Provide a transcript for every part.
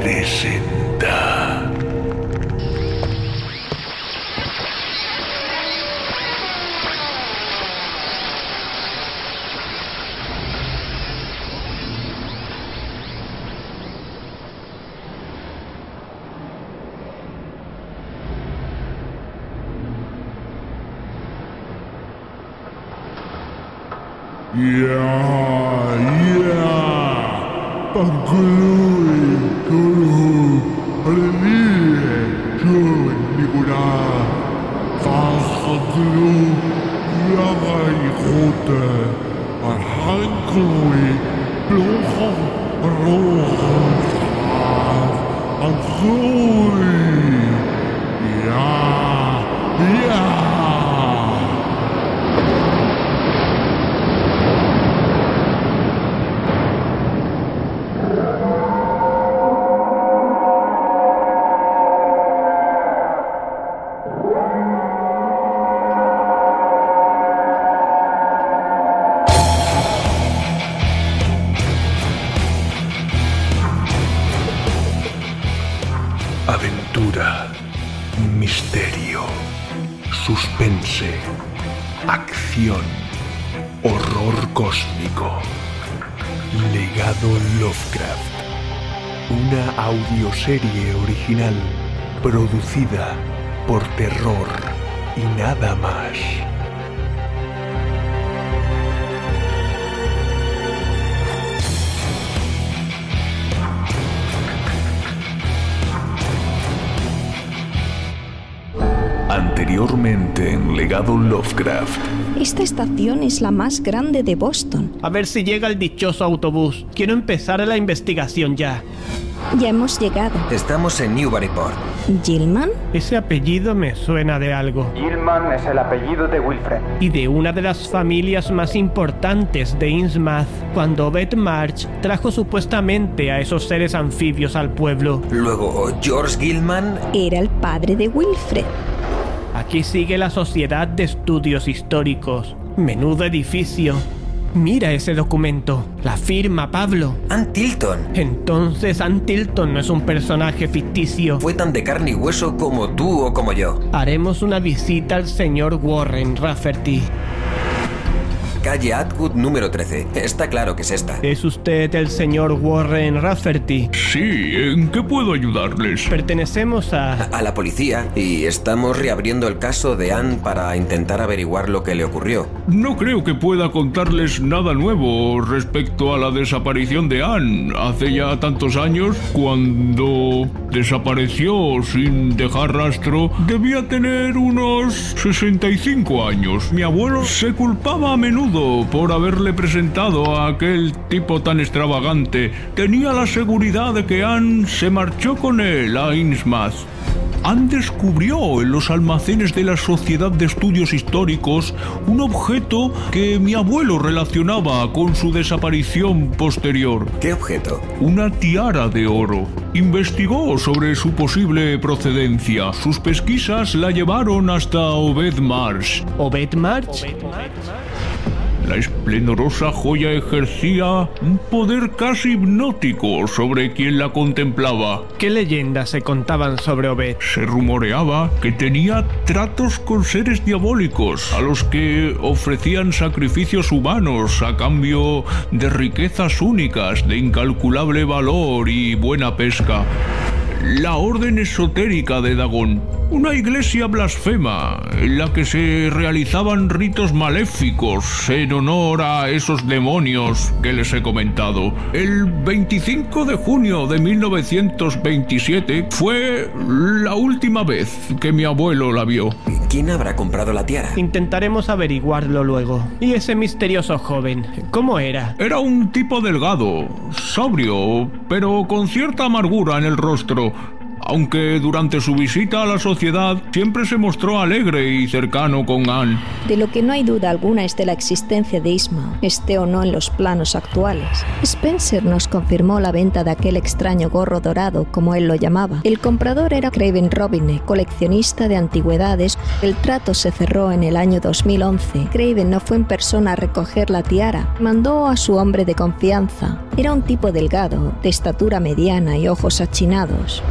presenta. Aventura, misterio, suspense, acción, horror cósmico. Legado Lovecraft. Una audioserie original producida por Terror y nada más. Anteriormente en Legado Lovecraft. Esta estación es la más grande de Boston. A ver si llega el dichoso autobús. Quiero empezar la investigación ya. Ya hemos llegado. Estamos en Newburyport. ¿Gilman? Ese apellido me suena de algo. Gilman es el apellido de Wilfred. Y de una de las familias más importantes de Innsmouth, cuando Obed March trajo supuestamente a esos seres anfibios al pueblo. Luego, George Gilman Era el padre de Wilfred. Aquí sigue la Sociedad de Estudios Históricos. Menudo edificio. Mira ese documento. La firma Pablo. Ann Tilton. Entonces Ann Tilton no es un personaje ficticio. Fue tan de carne y hueso como tú o como yo. Haremos una visita al señor Warren Rafferty. Calle Atwood número 13. Está claro que es esta. ¿Es usted el señor Warren Rafferty? Sí, ¿en qué puedo ayudarles? Pertenecemos A la policía y estamos reabriendo el caso de Ann para intentar averiguar lo que le ocurrió. No creo que pueda contarles nada nuevo respecto a la desaparición de Ann. Hace ya tantos años, cuando desapareció sin dejar rastro, debía tener unos 65 años. Mi abuelo se culpaba a menudo por haberle presentado a aquel tipo tan extravagante. Tenía la seguridad de que Ann se marchó con él a Innsmouth. Ann descubrió en los almacenes de la Sociedad de Estudios Históricos un objeto que mi abuelo relacionaba con su desaparición posterior. ¿Qué objeto? Una tiara de oro. Investigó sobre su posible procedencia. Sus pesquisas la llevaron hasta Obed March. ¿Obed March? La esplendorosa joya ejercía un poder casi hipnótico sobre quien la contemplaba. ¿Qué leyendas se contaban sobre Obed? Se rumoreaba que tenía tratos con seres diabólicos, a los que ofrecían sacrificios humanos a cambio de riquezas únicas de incalculable valor y buena pesca. La Orden Esotérica de Dagon, una iglesia blasfema en la que se realizaban ritos maléficos en honor a esos demonios que les he comentado. El 25 de junio de 1927 fue la última vez que mi abuelo la vio. ¿Quién habrá comprado la tiara? Intentaremos averiguarlo luego. ¿Y ese misterioso joven? ¿Cómo era? Era un tipo delgado, sobrio, pero con cierta amargura en el rostro. aunque durante su visita a la sociedad siempre se mostró alegre y cercano con Anne. De lo que no hay duda alguna es de la existencia de Ismael, esté o no en los planos actuales. Spencer nos confirmó la venta de aquel extraño gorro dorado, como él lo llamaba. El comprador era Craven Robinett, coleccionista de antigüedades. El trato se cerró en el año 2011. Craven no fue en persona a recoger la tiara, mandó a su hombre de confianza. Era un tipo delgado, de estatura mediana y ojos achinados.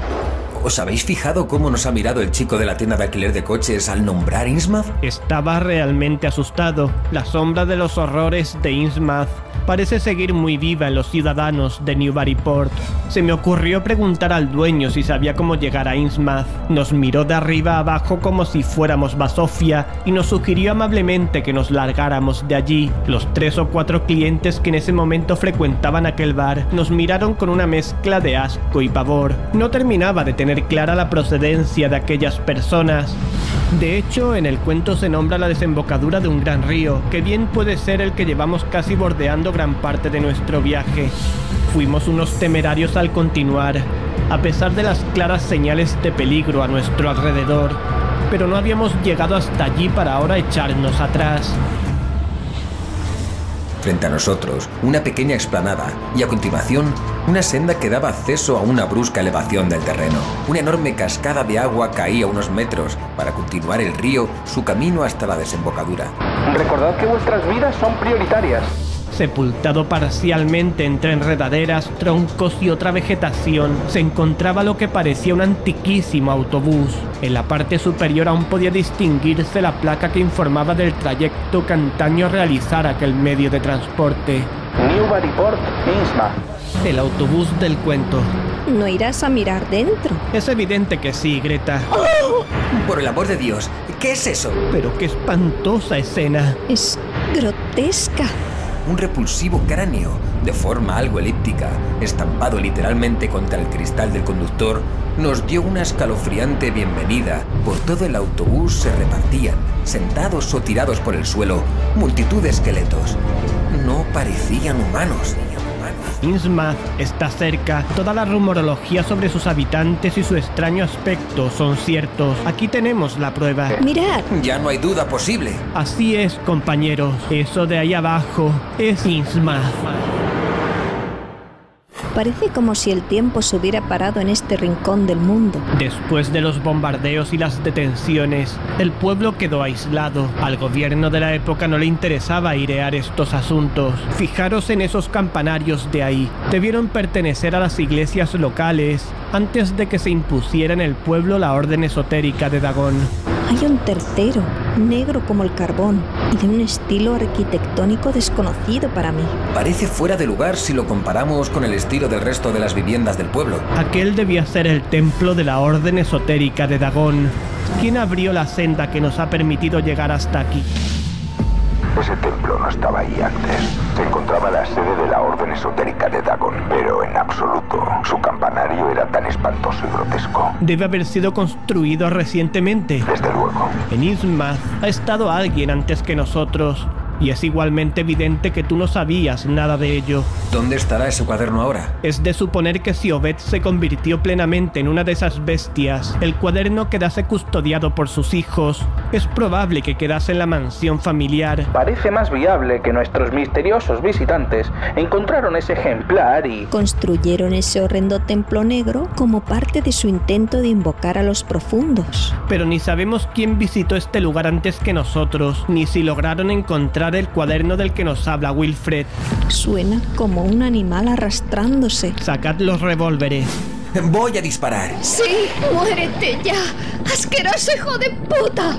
¿Os habéis fijado cómo nos ha mirado el chico de la tienda de alquiler de coches al nombrar Innsmouth? Estaba realmente asustado. La sombra de los horrores de Innsmouth parece seguir muy viva en los ciudadanos de Newburyport. Se me ocurrió preguntar al dueño si sabía cómo llegar a Innsmouth. Nos miró de arriba a abajo como si fuéramos basofia y nos sugirió amablemente que nos largáramos de allí. Los 3 o 4 clientes que en ese momento frecuentaban aquel bar nos miraron con una mezcla de asco y pavor. No terminaba de tener clara la procedencia de aquellas personas. De hecho, en el cuento se nombra la desembocadura de un gran río, que bien puede ser el que llevamos casi bordeando gran parte de nuestro viaje. Fuimos unos temerarios al continuar, a pesar de las claras señales de peligro a nuestro alrededor, pero no habíamos llegado hasta allí para ahora echarnos atrás. Frente a nosotros, una pequeña explanada y a continuación, una senda que daba acceso a una brusca elevación del terreno. Una enorme cascada de agua caía unos metros para continuar el río su camino hasta la desembocadura. Recordad que vuestras vidas son prioritarias. Sepultado parcialmente entre enredaderas, troncos y otra vegetación, se encontraba lo que parecía un antiquísimo autobús. En la parte superior aún podía distinguirse la placa que informaba del trayecto que antaño realizara aquel medio de transporte. Newburyport, Innsmouth. El autobús del cuento. ¿No irás a mirar dentro? Es evidente que sí, Greta. Por el amor de Dios, ¿qué es eso? Pero qué espantosa escena. Es grotesca. Un repulsivo cráneo, de forma algo elíptica, estampado literalmente contra el cristal del conductor, nos dio una escalofriante bienvenida. Por todo el autobús se repartían, sentados o tirados por el suelo, multitud de esqueletos. No parecían humanos. Innsmouth está cerca. Toda la rumorología sobre sus habitantes y su extraño aspecto son ciertos. Aquí tenemos la prueba. Mirad. Ya no hay duda posible. Así es, compañeros. Eso de ahí abajo es Innsmouth. Parece como si el tiempo se hubiera parado en este rincón del mundo. Después de los bombardeos y las detenciones, el pueblo quedó aislado. Al gobierno de la época no le interesaba airear estos asuntos. Fijaros en esos campanarios de ahí. Debieron pertenecer a las iglesias locales antes de que se impusiera en el pueblo la orden esotérica de Dagon. Hay un tercero, negro como el carbón, y de un estilo arquitectónico desconocido para mí. Parece fuera de lugar si lo comparamos con el estilo del resto de las viviendas del pueblo. Aquel debía ser el templo de la orden esotérica de Dagon. ¿Quién abrió la senda que nos ha permitido llegar hasta aquí? Ese templo no estaba ahí antes. Se encontraba la sede de la orden esotérica de Dagon, pero en absoluto. Su campanario era tan espantoso y grotesco. Debe haber sido construido recientemente. Desde luego. En Innsmouth ha estado alguien antes que nosotros. Y es igualmente evidente que tú no sabías nada de ello. ¿Dónde estará ese cuaderno ahora? Es de suponer que si Obed se convirtió plenamente en una de esas bestias, el cuaderno quedase custodiado por sus hijos. Es probable que quedase en la mansión familiar. Parece más viable que nuestros misteriosos visitantes encontraron ese ejemplar y... Construyeron ese horrendo templo negro como parte de su intento de invocar a los profundos. Pero ni sabemos quién visitó este lugar antes que nosotros, ni si lograron encontrar el cuaderno del que nos habla Wilfred. Suena como un animal arrastrándose. Sacad los revólveres. Voy a disparar. ¡Sí! ¡Muérete ya! ¡Asqueroso hijo de puta!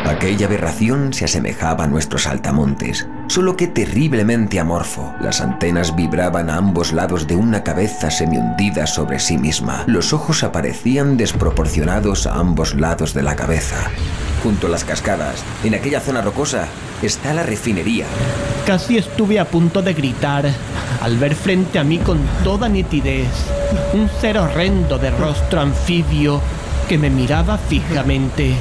Aquella aberración se asemejaba a nuestros saltamontes, solo que terriblemente amorfo. Las antenas vibraban a ambos lados de una cabeza semihundida sobre sí misma. Los ojos aparecían desproporcionados a ambos lados de la cabeza. Junto a las cascadas, en aquella zona rocosa, está la refinería. Casi estuve a punto de gritar al ver frente a mí con toda nitidez un ser horrendo de rostro anfibio que me miraba fijamente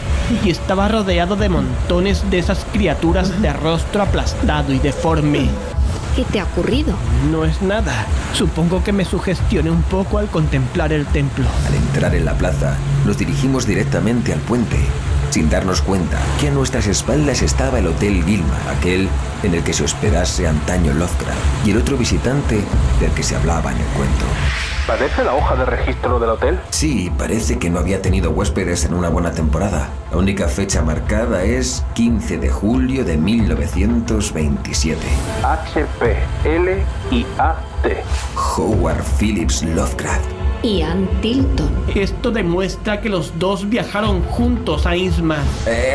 y estaba rodeado de montones de esas criaturas de rostro aplastado y deforme. ¿Qué te ha ocurrido? No es nada. Supongo que me sugestioné un poco al contemplar el templo. Al entrar en la plaza, nos dirigimos directamente al puente, sin darnos cuenta que a nuestras espaldas estaba el Hotel Gilman, aquel en el que se hospedase antaño Lovecraft, y el otro visitante del que se hablaba en el cuento. ¿Parece la hoja de registro del hotel? Sí, parece que no había tenido huéspedes en una buena temporada. La única fecha marcada es 15 de julio de 1927. H-P-L-I-A-T. Howard Phillips Lovecraft. Y Ann Tilton. Esto demuestra que los dos viajaron juntos a Innsmouth.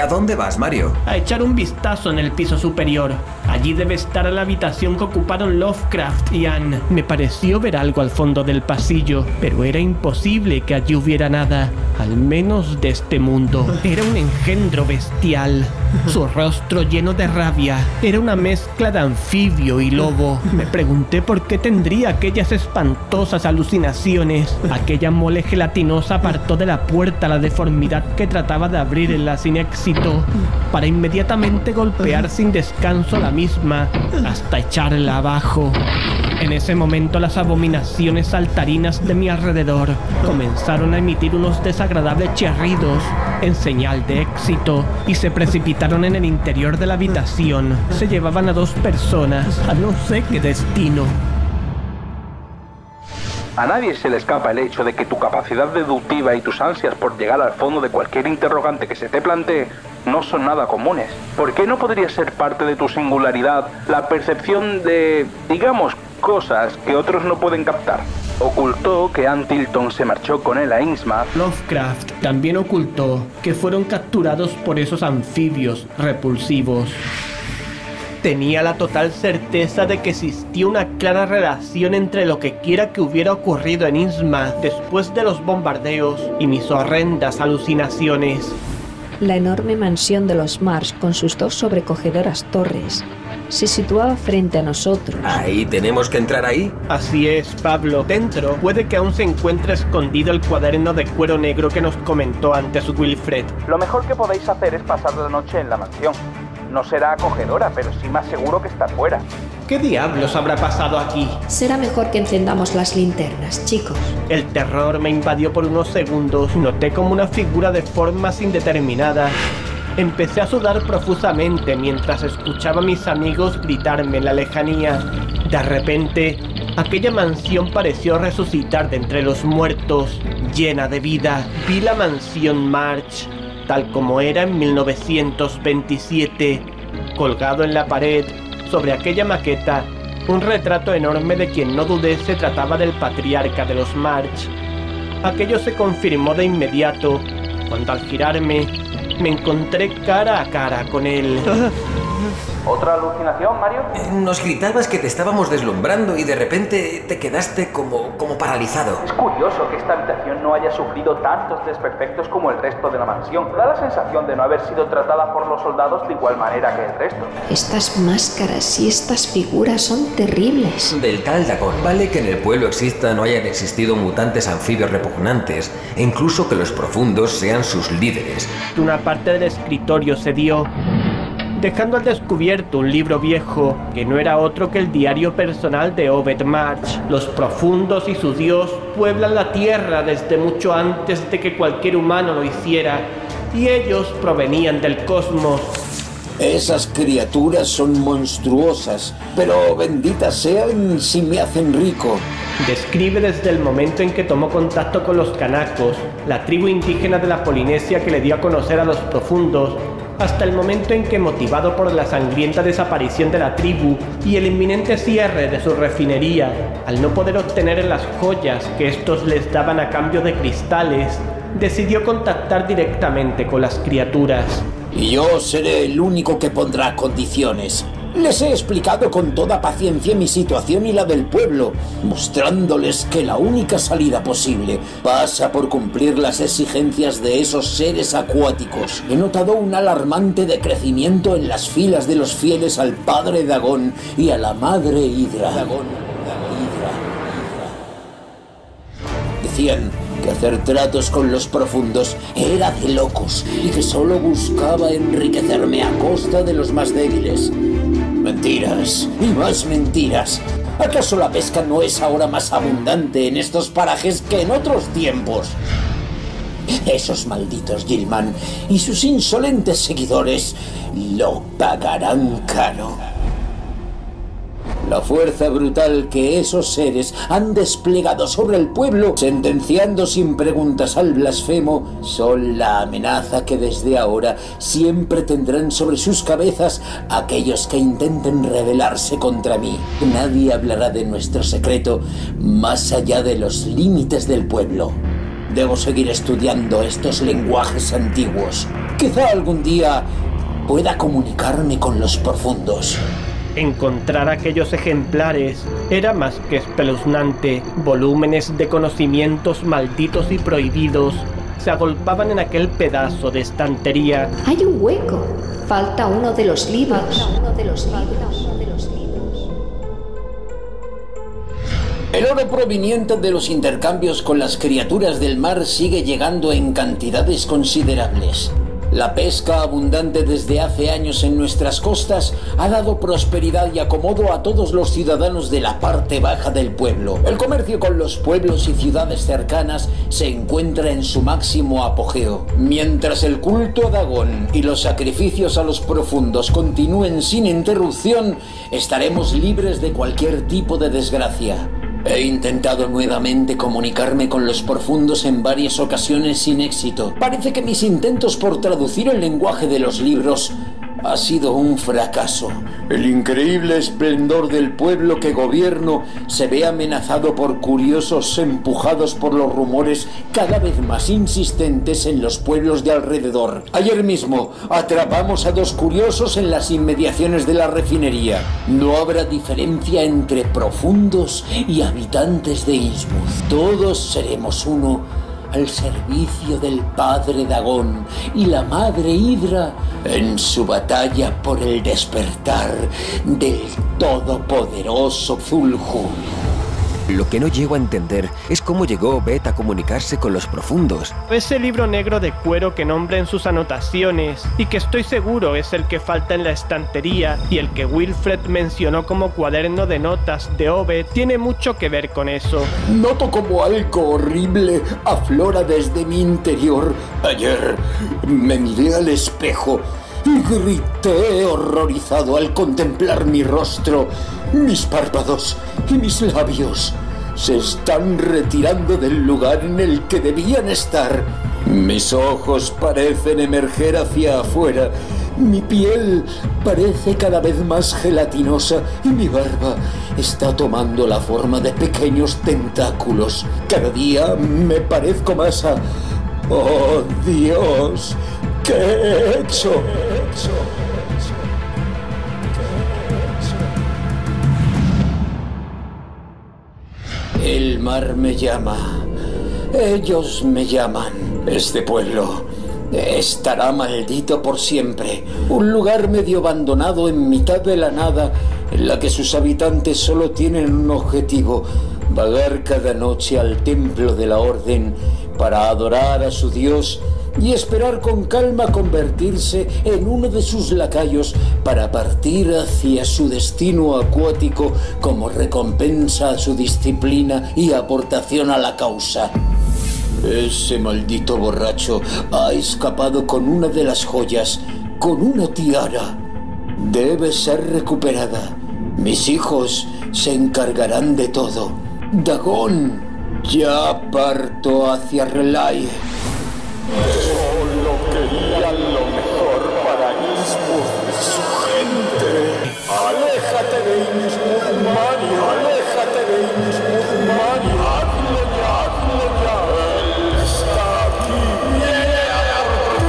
¿A dónde vas, Mario? A echar un vistazo en el piso superior. Allí debe estar la habitación que ocuparon Lovecraft y Ann. Me pareció ver algo al fondo del pasillo, pero era imposible que allí hubiera nada, al menos de este mundo. Era un engendro bestial, su rostro lleno de rabia. Era una mezcla de anfibio y lobo. Me pregunté por qué tendría aquellas espantosas alucinaciones. Aquella mole gelatinosa apartó de la puerta la deformidad que trataba de abrirla sin éxito, para inmediatamente golpear sin descanso la misma hasta echarla abajo. En ese momento las abominaciones saltarinas de mi alrededor comenzaron a emitir unos desagradables chirridos en señal de éxito y se precipitaron en el interior de la habitación. Se llevaban a 2 personas, a no sé qué destino. A nadie se le escapa el hecho de que tu capacidad deductiva y tus ansias por llegar al fondo de cualquier interrogante que se te plantee no son nada comunes. ¿Por qué no podría ser parte de tu singularidad la percepción de, digamos, cosas que otros no pueden captar? Ocultó que Ann Tilton se marchó con él a Innsmouth. Lovecraft también ocultó que fueron capturados por esos anfibios repulsivos. Tenía la total certeza de que existía una clara relación entre lo que quiera que hubiera ocurrido en Innsmouth después de los bombardeos y mis horrendas alucinaciones. La enorme mansión de los Marsh, con sus 2 sobrecogedoras torres, se situaba frente a nosotros. ¿Ahí tenemos que entrar ahí? Así es, Pablo. Dentro puede que aún se encuentre escondido el cuaderno de cuero negro que nos comentó antes Wilfred. Lo mejor que podéis hacer es pasar la noche en la mansión. No será acogedora, pero sí más seguro que estar fuera. ¿Qué diablos habrá pasado aquí? Será mejor que encendamos las linternas, chicos. El terror me invadió por unos segundos. Noté como una figura de formas indeterminadas. Empecé a sudar profusamente mientras escuchaba a mis amigos gritarme en la lejanía. De repente, aquella mansión pareció resucitar de entre los muertos, llena de vida. Vi la mansión March, tal como era en 1927, colgado en la pared, sobre aquella maqueta, un retrato enorme de quien no dudé se trataba del patriarca de los March. Aquello se confirmó de inmediato, cuando al girarme, me encontré cara a cara con él. ¿Otra alucinación, Mario? Nos gritabas que te estábamos deslumbrando y de repente te quedaste como paralizado. Es curioso que esta habitación no haya sufrido tantos desperfectos como el resto de la mansión. Da la sensación de no haber sido tratada por los soldados de igual manera que el resto. Estas máscaras y estas figuras son terribles. Del tal Dagon. Vale que en el pueblo existan o hayan existido mutantes anfibios repugnantes, e incluso que los profundos sean sus líderes. Una parte del escritorio cedió, dejando al descubierto un libro viejo que no era otro que el diario personal de Obed March. Los profundos y su dios pueblan la tierra desde mucho antes de que cualquier humano lo hiciera, y ellos provenían del cosmos. Esas criaturas son monstruosas, pero benditas sean si me hacen rico. Describe desde el momento en que tomó contacto con los Kanakos, la tribu indígena de la Polinesia que le dio a conocer a los profundos, hasta el momento en que, motivado por la sangrienta desaparición de la tribu y el inminente cierre de su refinería, al no poder obtener las joyas que estos les daban a cambio de cristales, decidió contactar directamente con las criaturas. Y yo seré el único que pondrá condiciones. Les he explicado con toda paciencia mi situación y la del pueblo, mostrándoles que la única salida posible pasa por cumplir las exigencias de esos seres acuáticos. He notado un alarmante decrecimiento en las filas de los fieles al padre Dagon y a la madre Hidra. Decían que hacer tratos con los profundos era de locos y que solo buscaba enriquecerme a costa de los más débiles. Mentiras y más mentiras. ¿Acaso la pesca no es ahora más abundante en estos parajes que en otros tiempos? Esos malditos Gilman y sus insolentes seguidores lo pagarán caro. La fuerza brutal que esos seres han desplegado sobre el pueblo, sentenciando sin preguntas al blasfemo, son la amenaza que desde ahora siempre tendrán sobre sus cabezas aquellos que intenten rebelarse contra mí. Nadie hablará de nuestro secreto más allá de los límites del pueblo. Debo seguir estudiando estos lenguajes antiguos. Quizá algún día pueda comunicarme con los profundos. Encontrar aquellos ejemplares era más que espeluznante. Volúmenes de conocimientos malditos y prohibidos se agolpaban en aquel pedazo de estantería. Hay un hueco. Falta uno de los libros. El oro proveniente de los intercambios con las criaturas del mar sigue llegando en cantidades considerables. La pesca abundante desde hace años en nuestras costas ha dado prosperidad y acomodo a todos los ciudadanos de la parte baja del pueblo. El comercio con los pueblos y ciudades cercanas se encuentra en su máximo apogeo. Mientras el culto a Dagon y los sacrificios a los profundos continúen sin interrupción, estaremos libres de cualquier tipo de desgracia. He intentado nuevamente comunicarme con los profundos en varias ocasiones sin éxito. Parece que mis intentos por traducir el lenguaje de los libros ha sido un fracaso. El increíble esplendor del pueblo que gobierno se ve amenazado por curiosos empujados por los rumores cada vez más insistentes en los pueblos de alrededor. Ayer mismo atrapamos a 2 curiosos en las inmediaciones de la refinería. No habrá diferencia entre profundos y habitantes de Innsmouth. Todos seremos uno al servicio del padre Dagón y la madre Hidra en su batalla por el despertar del todopoderoso Zulhul. Lo que no llego a entender es cómo llegó Obed a comunicarse con los profundos. Ese libro negro de cuero que nombra en sus anotaciones y que estoy seguro es el que falta en la estantería y el que Wilfred mencionó como cuaderno de notas de Obed tiene mucho que ver con eso. Noto como algo horrible aflora desde mi interior. Ayer me miré al espejo y grité horrorizado al contemplar mi rostro. Mis párpados y mis labios se están retirando del lugar en el que debían estar. Mis ojos parecen emerger hacia afuera. Mi piel parece cada vez más gelatinosa y mi barba está tomando la forma de pequeños tentáculos. Cada día me parezco más a... ¡Oh, Dios! ¿Qué he hecho? El mar me llama. Ellos me llaman. Este pueblo estará maldito por siempre. Un lugar medio abandonado en mitad de la nada, en la que sus habitantes solo tienen un objetivo: vagar cada noche al templo de la orden para adorar a su dios y esperar con calma convertirse en uno de sus lacayos para partir hacia su destino acuático como recompensa a su disciplina y aportación a la causa. Ese maldito borracho ha escapado con una de las joyas, con una tiara. Debe ser recuperada. Mis hijos se encargarán de todo. Dagón, ya parto hacia Relay. Solo quería lo mejor para Innsmouth y su gente. Aléjate de Innsmouth, Mani, aléjate de Innsmouth, Mani. Hazlo ya, Él está aquí, viene a por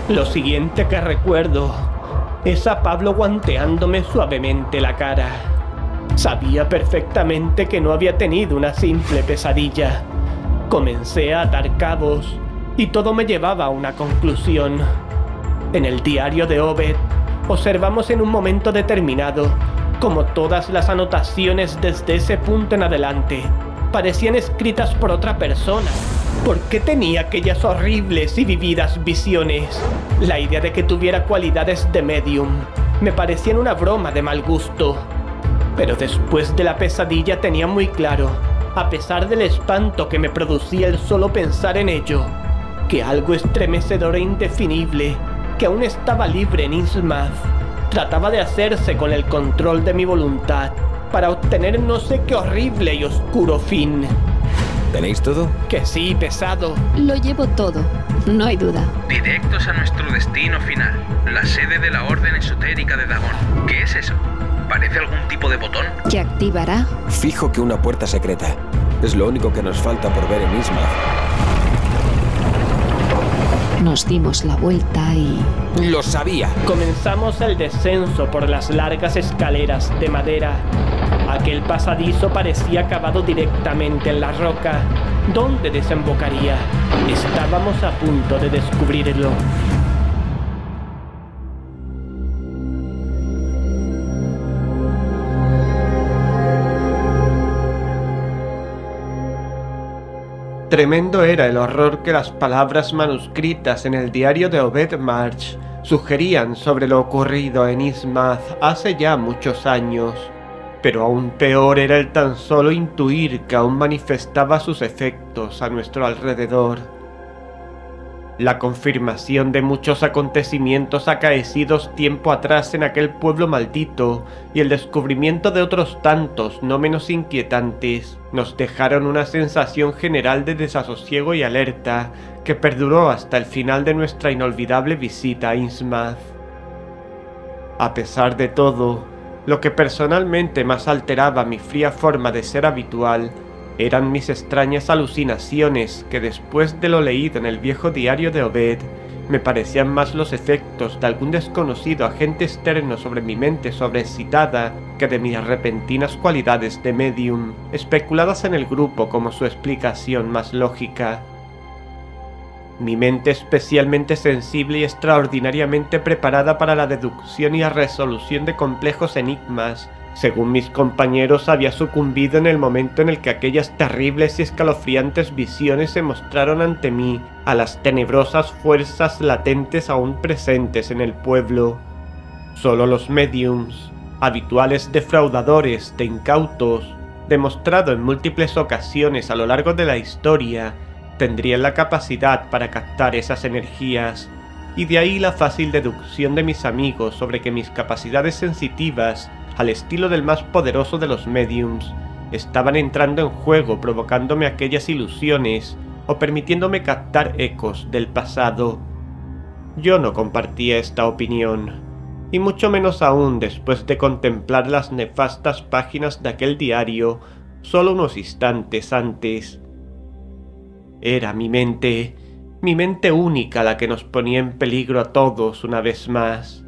ti. Lo siguiente que recuerdo es a Pablo guanteándome suavemente la cara. Sabía perfectamente que no había tenido una simple pesadilla. Comencé a atar cabos y todo me llevaba a una conclusión. En el diario de Obed observamos en un momento determinado como todas las anotaciones desde ese punto en adelante parecían escritas por otra persona. ¿Por qué tenía aquellas horribles y vividas visiones? La idea de que tuviera cualidades de medium me parecían una broma de mal gusto. Pero después de la pesadilla tenía muy claro, a pesar del espanto que me producía el solo pensar en ello, que algo estremecedor e indefinible, que aún estaba libre en Innsmouth, trataba de hacerse con el control de mi voluntad para obtener no sé qué horrible y oscuro fin. ¿Tenéis todo? Que sí, pesado. Lo llevo todo, no hay duda. Directos a nuestro destino final, la sede de la Orden Esotérica de Dagon. ¿Qué es eso? ¿Parece algún tipo de botón? ¿Que activará? Fijo que una puerta secreta. Es lo único que nos falta por ver en Innsmouth. Nos dimos la vuelta y... ¡Lo sabía! Comenzamos el descenso por las largas escaleras de madera. Aquel pasadizo parecía cavado directamente en la roca. ¿Dónde desembocaría? Estábamos a punto de descubrirlo. Tremendo era el horror que las palabras manuscritas en el diario de Obed March sugerían sobre lo ocurrido en Innsmouth hace ya muchos años. Pero aún peor era el tan solo intuir que aún manifestaba sus efectos a nuestro alrededor. La confirmación de muchos acontecimientos acaecidos tiempo atrás en aquel pueblo maldito y el descubrimiento de otros tantos no menos inquietantes nos dejaron una sensación general de desasosiego y alerta que perduró hasta el final de nuestra inolvidable visita a Innsmouth. A pesar de todo, lo que personalmente más alteraba mi fría forma de ser habitual eran mis extrañas alucinaciones que después de lo leído en el viejo diario de Obed, me parecían más los efectos de algún desconocido agente externo sobre mi mente sobreexcitada que de mis repentinas cualidades de medium, especuladas en el grupo como su explicación más lógica. Mi mente especialmente sensible y extraordinariamente preparada para la deducción y la resolución de complejos enigmas, según mis compañeros, había sucumbido en el momento en el que aquellas terribles y escalofriantes visiones se mostraron ante mí a las tenebrosas fuerzas latentes aún presentes en el pueblo. Solo los mediums, habituales defraudadores de incautos, demostrado en múltiples ocasiones a lo largo de la historia, tendrían la capacidad para captar esas energías, y de ahí la fácil deducción de mis amigos sobre que mis capacidades sensitivas, al estilo del más poderoso de los mediums, estaban entrando en juego provocándome aquellas ilusiones o permitiéndome captar ecos del pasado. Yo no compartía esta opinión, y mucho menos aún después de contemplar las nefastas páginas de aquel diario solo unos instantes antes. Era mi mente única la que nos ponía en peligro a todos una vez más.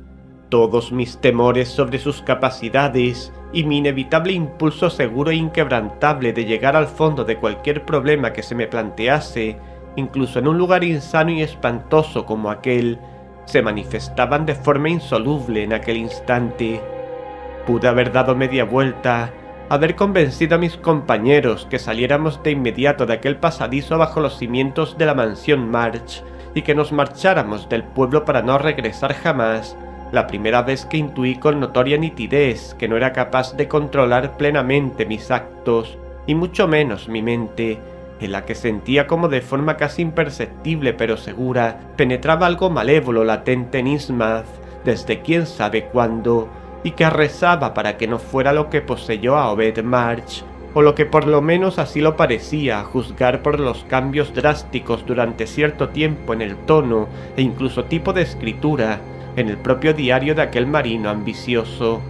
Todos mis temores sobre sus capacidades y mi inevitable impulso seguro e inquebrantable de llegar al fondo de cualquier problema que se me plantease, incluso en un lugar insano y espantoso como aquel, se manifestaban de forma insoluble en aquel instante. Pude haber dado media vuelta, haber convencido a mis compañeros que saliéramos de inmediato de aquel pasadizo bajo los cimientos de la mansión March y que nos marcháramos del pueblo para no regresar jamás, la primera vez que intuí con notoria nitidez que no era capaz de controlar plenamente mis actos, y mucho menos mi mente, en la que sentía como de forma casi imperceptible pero segura penetraba algo malévolo latente en Innsmouth desde quién sabe cuándo, y que rezaba para que no fuera lo que poseyó a Obed March, o lo que por lo menos así lo parecía a juzgar por los cambios drásticos durante cierto tiempo en el tono e incluso tipo de escritura en el propio diario de aquel marino ambicioso.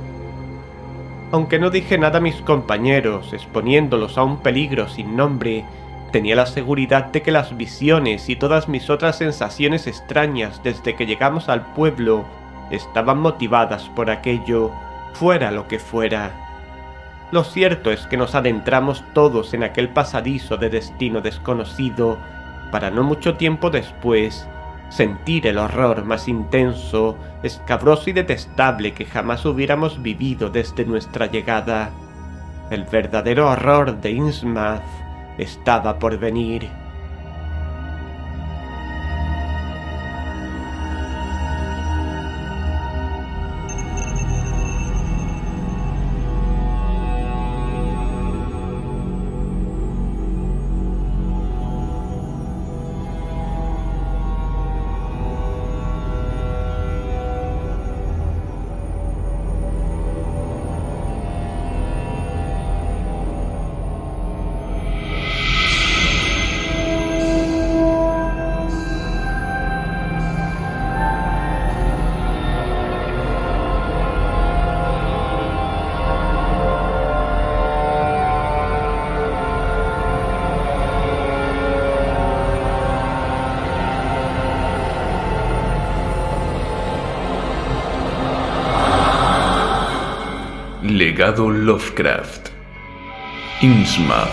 Aunque no dije nada a mis compañeros, exponiéndolos a un peligro sin nombre, tenía la seguridad de que las visiones y todas mis otras sensaciones extrañas desde que llegamos al pueblo estaban motivadas por aquello, fuera lo que fuera. Lo cierto es que nos adentramos todos en aquel pasadizo de destino desconocido, para no mucho tiempo después sentir el horror más intenso, escabroso y detestable que jamás hubiéramos vivido desde nuestra llegada. El verdadero horror de Innsmouth estaba por venir. legado Lovecraft. Innsmouth.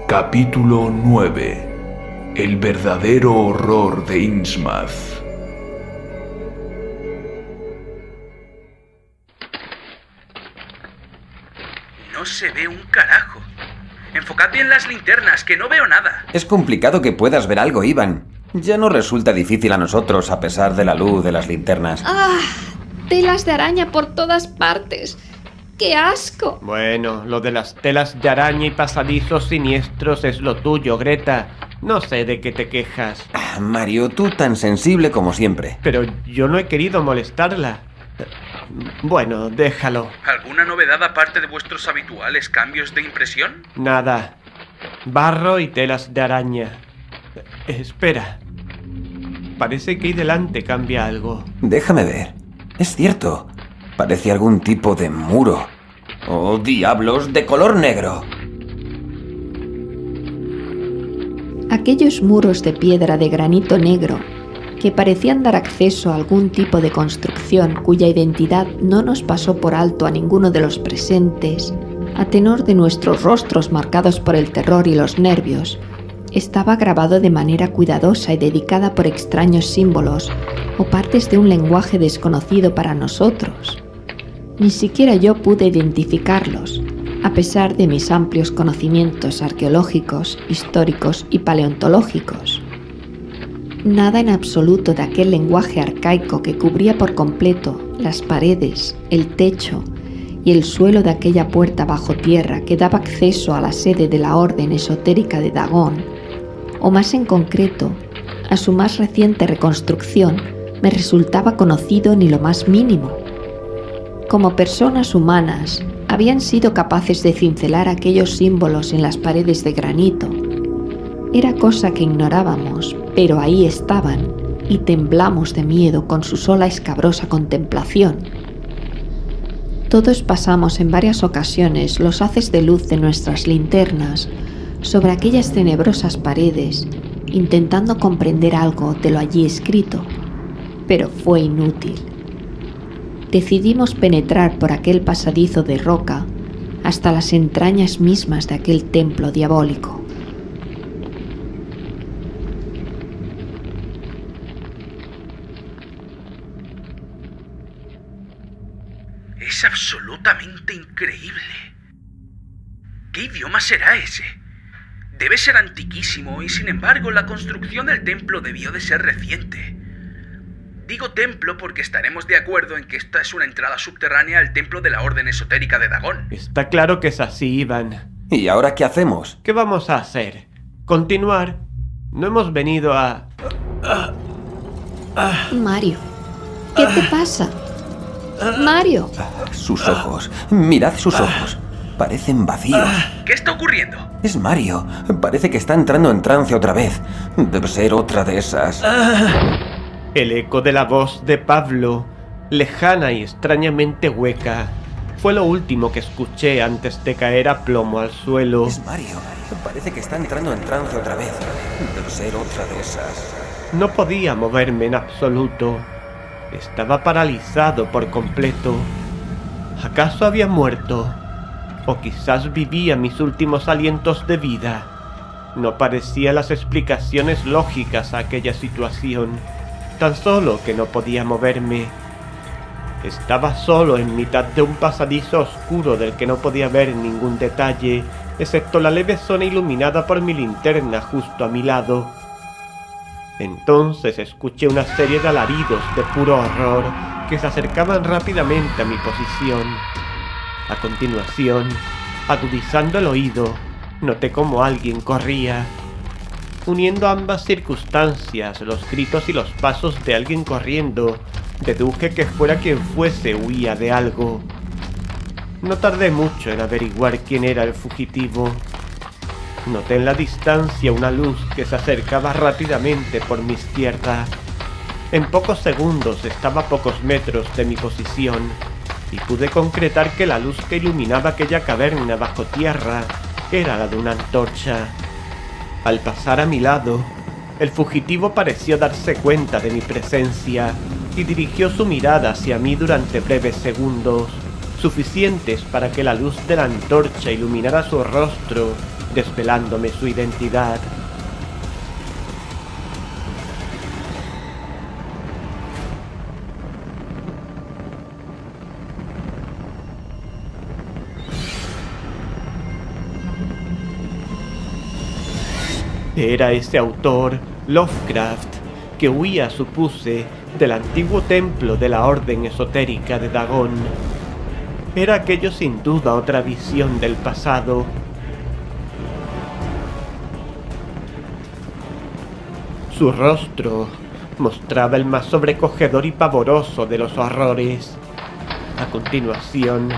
Capítulo 9. El verdadero horror de Innsmouth. No se ve un carajo. Enfocad bien las linternas, que no veo nada. Es complicado que puedas ver algo, Ivan. Ya no resulta difícil a nosotros a pesar de la luz de las linternas. ¡Ah! Telas de araña por todas partes. ¡Qué asco! Bueno, lo de las telas de araña y pasadizos siniestros es lo tuyo, Greta. No sé de qué te quejas. Mario, tú tan sensible como siempre. Pero yo no he querido molestarla. Bueno, déjalo. ¿Alguna novedad aparte de vuestros habituales cambios de impresión? Nada. Barro y telas de araña. Espera. Parece que ahí delante cambia algo. Déjame ver. Es cierto. Parece algún tipo de muro. ¡Oh, diablos! ¡De color negro! Aquellos muros de piedra de granito negro que parecían dar acceso a algún tipo de construcción cuya identidad no nos pasó por alto a ninguno de los presentes, a tenor de nuestros rostros marcados por el terror y los nervios, estaba grabado de manera cuidadosa y dedicada por extraños símbolos o partes de un lenguaje desconocido para nosotros. Ni siquiera yo pude identificarlos, a pesar de mis amplios conocimientos arqueológicos, históricos y paleontológicos. Nada en absoluto de aquel lenguaje arcaico que cubría por completo las paredes, el techo y el suelo de aquella puerta bajo tierra que daba acceso a la sede de la Orden Esotérica de Dagon, o más en concreto, a su más reciente reconstrucción, me resultaba conocido ni lo más mínimo. Como personas humanas, habían sido capaces de cincelar aquellos símbolos en las paredes de granito. Era cosa que ignorábamos, pero ahí estaban, y temblamos de miedo con su sola escabrosa contemplación. Todos pasamos en varias ocasiones los haces de luz de nuestras linternas sobre aquellas tenebrosas paredes, intentando comprender algo de lo allí escrito, pero fue inútil. Decidimos penetrar por aquel pasadizo de roca hasta las entrañas mismas de aquel templo diabólico. Es absolutamente increíble. ¿Qué idioma será ese? Debe ser antiquísimo y sin embargo la construcción del templo debió de ser reciente. Digo templo porque estaremos de acuerdo en que esta es una entrada subterránea al templo de la Orden Esotérica de Dagon. Está claro que es así, Ivan. ¿Y ahora qué hacemos? ¿Qué vamos a hacer? ¿Continuar? No hemos venido a... Mario, ¿qué te pasa? Mario. Sus ojos. Mirad sus ojos. Parecen vacíos. ¿Qué está ocurriendo? Es Mario. Parece que está entrando en trance otra vez. Debe ser otra de esas. El eco de la voz de Pablo, lejana y extrañamente hueca, fue lo último que escuché antes de caer a plomo al suelo. Es Mario. Parece que está entrando en trance otra vez. Debe ser otra de esas. No podía moverme en absoluto. Estaba paralizado por completo. ¿Acaso había muerto? ¿O quizás vivía mis últimos alientos de vida? No parecían las explicaciones lógicas a aquella situación. Tan solo que no podía moverme. Estaba solo en mitad de un pasadizo oscuro del que no podía ver ningún detalle, excepto la leve zona iluminada por mi linterna justo a mi lado. Entonces escuché una serie de alaridos de puro horror que se acercaban rápidamente a mi posición. A continuación, agudizando el oído, noté como alguien corría. Uniendo ambas circunstancias, los gritos y los pasos de alguien corriendo, deduje que fuera quien fuese huía de algo. No tardé mucho en averiguar quién era el fugitivo. Noté en la distancia una luz que se acercaba rápidamente por mi izquierda. En pocos segundos estaba a pocos metros de mi posición y pude concretar que la luz que iluminaba aquella caverna bajo tierra era la de una antorcha. Al pasar a mi lado, el fugitivo pareció darse cuenta de mi presencia y dirigió su mirada hacia mí durante breves segundos, suficientes para que la luz de la antorcha iluminara su rostro, desvelándome su identidad. Era ese autor, Lovecraft, que huía, supuse, del antiguo templo de la Orden Esotérica de Dagon. Era aquello sin duda otra visión del pasado. Su rostro mostraba el más sobrecogedor y pavoroso de los horrores. A continuación,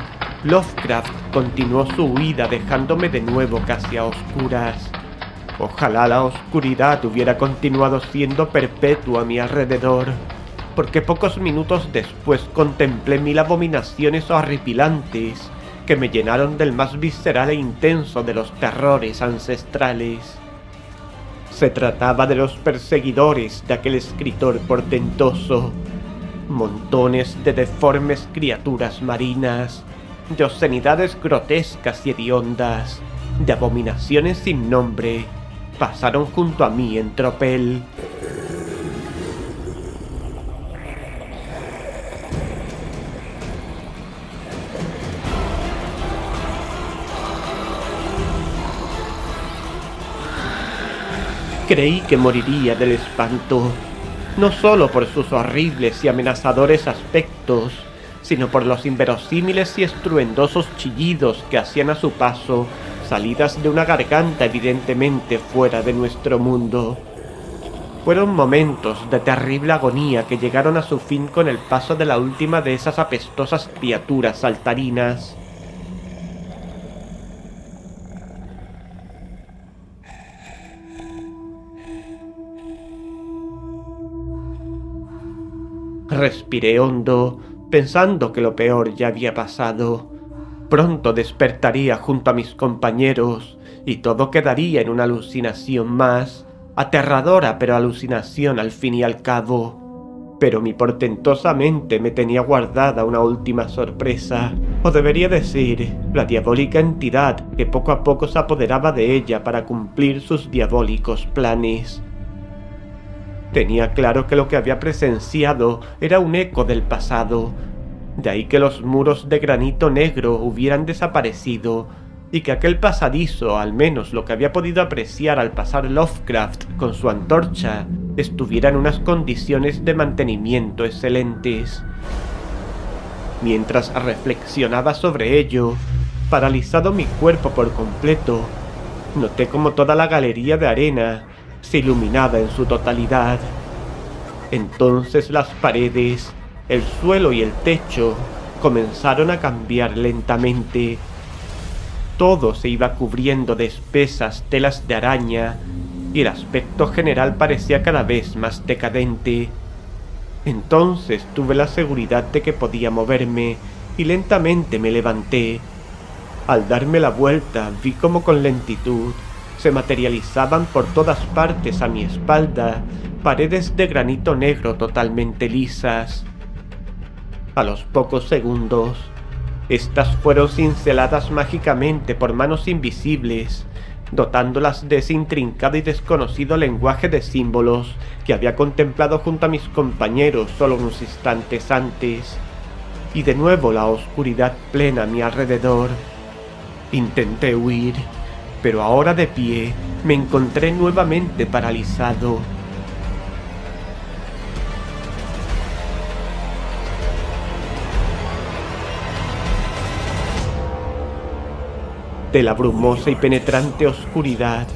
Lovecraft continuó su huida dejándome de nuevo casi a oscuras. Ojalá la oscuridad hubiera continuado siendo perpetua a mi alrededor, porque pocos minutos después contemplé 1000 abominaciones horripilantes que me llenaron del más visceral e intenso de los terrores ancestrales. Se trataba de los perseguidores de aquel escritor portentoso, montones de deformes criaturas marinas, de obscenidades grotescas y hediondas, de abominaciones sin nombre, pasaron junto a mí en tropel. Creí que moriría del espanto, no solo por sus horribles y amenazadores aspectos, sino por los inverosímiles y estruendosos chillidos que hacían a su paso, salidas de una garganta evidentemente fuera de nuestro mundo. Fueron momentos de terrible agonía que llegaron a su fin con el paso de la última de esas apestosas criaturas saltarinas. Respiré hondo, pensando que lo peor ya había pasado. Pronto despertaría junto a mis compañeros y todo quedaría en una alucinación más, aterradora pero alucinación al fin y al cabo. Pero mi portentosa mente me tenía guardada una última sorpresa, o debería decir, la diabólica entidad que poco a poco se apoderaba de ella para cumplir sus diabólicos planes. Tenía claro que lo que había presenciado era un eco del pasado, de ahí que los muros de granito negro hubieran desaparecido y que aquel pasadizo, al menos lo que había podido apreciar al pasar Lovecraft con su antorcha, estuviera en unas condiciones de mantenimiento excelentes. Mientras reflexionaba sobre ello, paralizado mi cuerpo por completo, noté como toda la galería de arena se iluminaba en su totalidad. Entonces las paredes, el suelo y el techo comenzaron a cambiar lentamente. Todo se iba cubriendo de espesas telas de araña y el aspecto general parecía cada vez más decadente. Entonces tuve la seguridad de que podía moverme y lentamente me levanté. Al darme la vuelta vi como con lentitud se materializaban por todas partes a mi espalda paredes de granito negro totalmente lisas. A los pocos segundos, estas fueron cinceladas mágicamente por manos invisibles, dotándolas de ese intrincado y desconocido lenguaje de símbolos que había contemplado junto a mis compañeros solo unos instantes antes. Y de nuevo la oscuridad plena a mi alrededor. Intenté huir, pero ahora de pie me encontré nuevamente paralizado. De la brumosa y penetrante oscuridad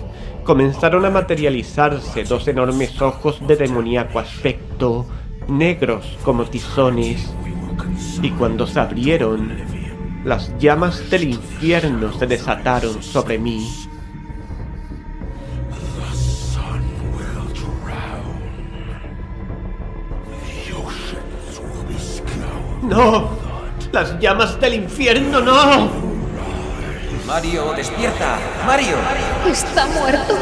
comenzaron a materializarse dos enormes ojos de demoníaco aspecto, negros como tizones, y cuando se abrieron, las llamas del infierno se desataron sobre mí. ¡No! ¡Las llamas del infierno, no! ¡Mario, despierta! ¡Mario! Está muerto.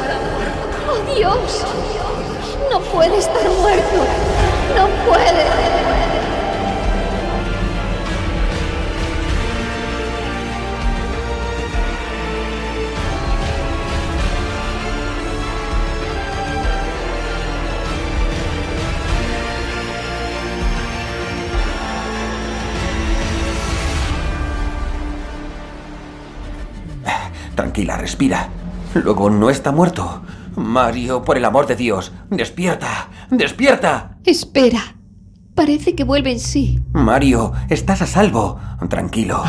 ¡Oh, Dios! No puede estar muerto. No puede. Tranquila, respira. Luego no está muerto. Mario, por el amor de Dios, despierta, despierta. Espera. Parece que vuelve en sí. Mario, estás a salvo. Tranquilo.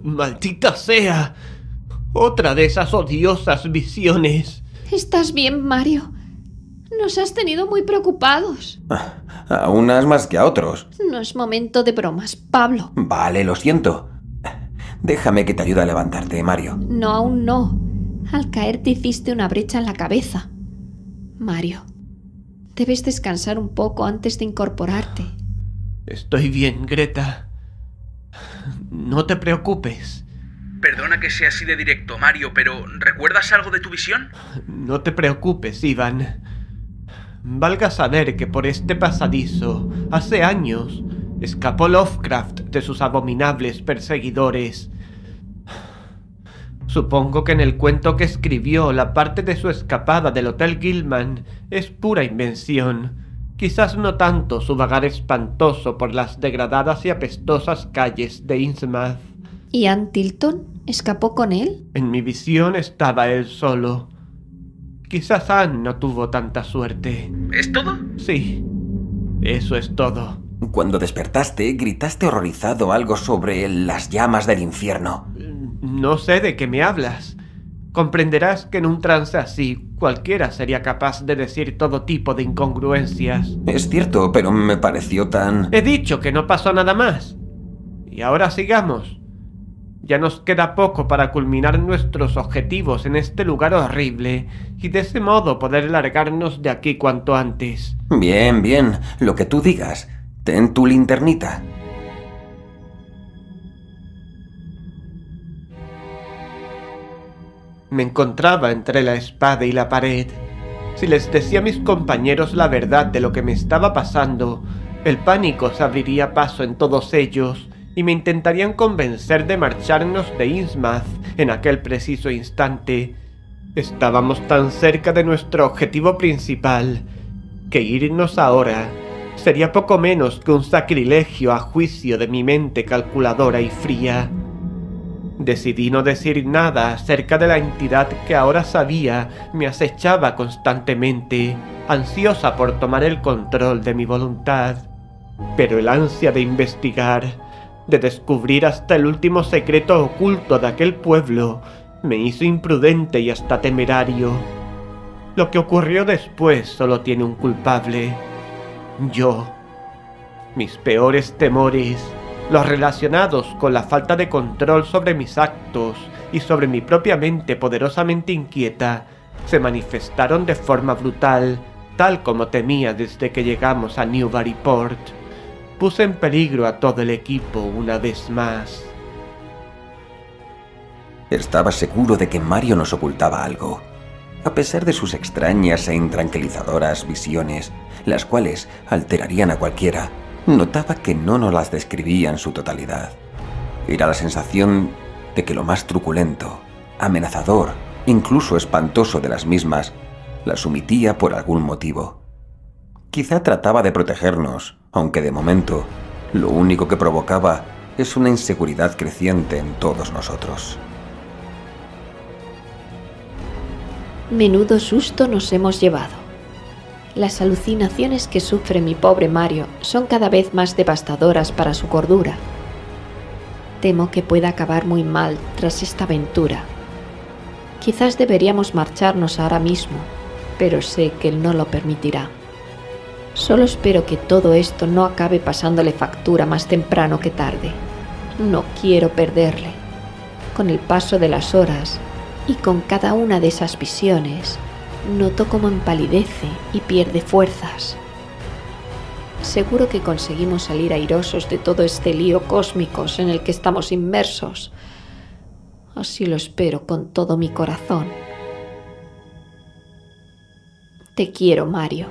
¡Maldita sea! Otra de esas odiosas visiones. ¿Estás bien, Mario? Nos has tenido muy preocupados. A unas más que a otros. No es momento de bromas, Pablo. Vale, lo siento. Déjame que te ayude a levantarte, Mario. No, aún no. Al caer te hiciste una brecha en la cabeza. Mario, debes descansar un poco antes de incorporarte. Estoy bien, Greta. No te preocupes. Perdona que sea así de directo, Mario, pero ¿recuerdas algo de tu visión? No te preocupes, Ivan. Valga saber que por este pasadizo, hace años, escapó Lovecraft de sus abominables perseguidores. Supongo que en el cuento que escribió la parte de su escapada del Hotel Gilman es pura invención. Quizás no tanto su vagar espantoso por las degradadas y apestosas calles de Innsmouth. ¿Y Ann Tilton escapó con él? En mi visión estaba él solo. Quizás Ann no tuvo tanta suerte. ¿Es todo? Sí, eso es todo. Cuando despertaste, gritaste horrorizado algo sobre las llamas del infierno. No sé de qué me hablas. Comprenderás que en un trance así, cualquiera sería capaz de decir todo tipo de incongruencias. Es cierto, pero me pareció tan... He dicho que no pasó nada más. Y ahora sigamos. Ya nos queda poco para culminar nuestros objetivos en este lugar horrible y de ese modo poder largarnos de aquí cuanto antes. Bien, bien, lo que tú digas. Ten tu linternita. Me encontraba entre la espada y la pared. Si les decía a mis compañeros la verdad de lo que me estaba pasando, el pánico se abriría paso en todos ellos y me intentarían convencer de marcharnos de Innsmouth en aquel preciso instante. Estábamos tan cerca de nuestro objetivo principal que irnos ahora sería poco menos que un sacrilegio a juicio de mi mente calculadora y fría. Decidí no decir nada acerca de la entidad que ahora sabía me acechaba constantemente, ansiosa por tomar el control de mi voluntad. Pero el ansia de investigar, de descubrir hasta el último secreto oculto de aquel pueblo, me hizo imprudente y hasta temerario. Lo que ocurrió después solo tiene un culpable: yo. Mis peores temores, los relacionados con la falta de control sobre mis actos y sobre mi propia mente poderosamente inquieta, se manifestaron de forma brutal, tal como temía desde que llegamos a Newburyport. Puse en peligro a todo el equipo una vez más. Estaba seguro de que Mario nos ocultaba algo. A pesar de sus extrañas e intranquilizadoras visiones, las cuales alterarían a cualquiera, notaba que no nos las describía en su totalidad. Era la sensación de que lo más truculento, amenazador, incluso espantoso de las mismas, las omitía por algún motivo. Quizá trataba de protegernos, aunque de momento, lo único que provocaba es una inseguridad creciente en todos nosotros. Menudo susto nos hemos llevado. Las alucinaciones que sufre mi pobre Mario son cada vez más devastadoras para su cordura. Temo que pueda acabar muy mal tras esta aventura. Quizás deberíamos marcharnos ahora mismo, pero sé que él no lo permitirá. Solo espero que todo esto no acabe pasándole factura más temprano que tarde. No quiero perderle. Con el paso de las horas y con cada una de esas visiones, noto cómo empalidece y pierde fuerzas. Seguro que conseguimos salir airosos de todo este lío cósmico en el que estamos inmersos. Así lo espero con todo mi corazón. Te quiero, Mario.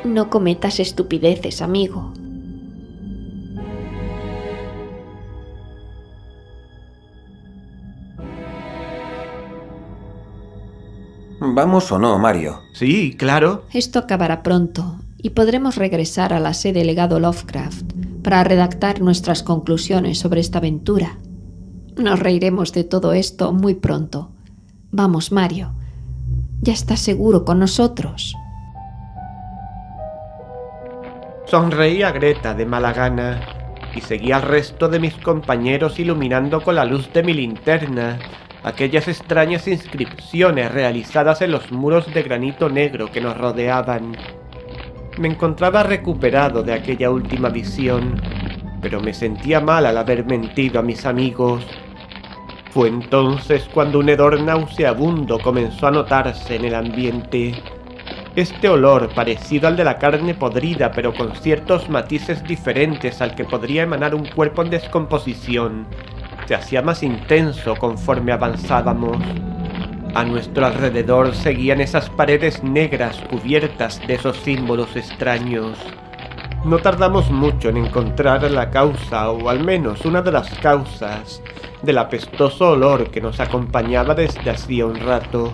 No cometas estupideces, amigo. ¿Vamos o no, Mario? Sí, claro. Esto acabará pronto y podremos regresar a la sede Legado Lovecraft para redactar nuestras conclusiones sobre esta aventura. Nos reiremos de todo esto muy pronto. Vamos, Mario. Ya estás seguro con nosotros. Sonreí a Greta de mala gana y seguí al resto de mis compañeros iluminando con la luz de mi linterna aquellas extrañas inscripciones realizadas en los muros de granito negro que nos rodeaban. Me encontraba recuperado de aquella última visión, pero me sentía mal al haber mentido a mis amigos. Fue entonces cuando un hedor nauseabundo comenzó a notarse en el ambiente. Este olor, parecido al de la carne podrida, pero con ciertos matices diferentes al que podría emanar un cuerpo en descomposición, se hacía más intenso conforme avanzábamos. A nuestro alrededor seguían esas paredes negras cubiertas de esos símbolos extraños. No tardamos mucho en encontrar la causa, o al menos una de las causas, del apestoso olor que nos acompañaba desde hacía un rato.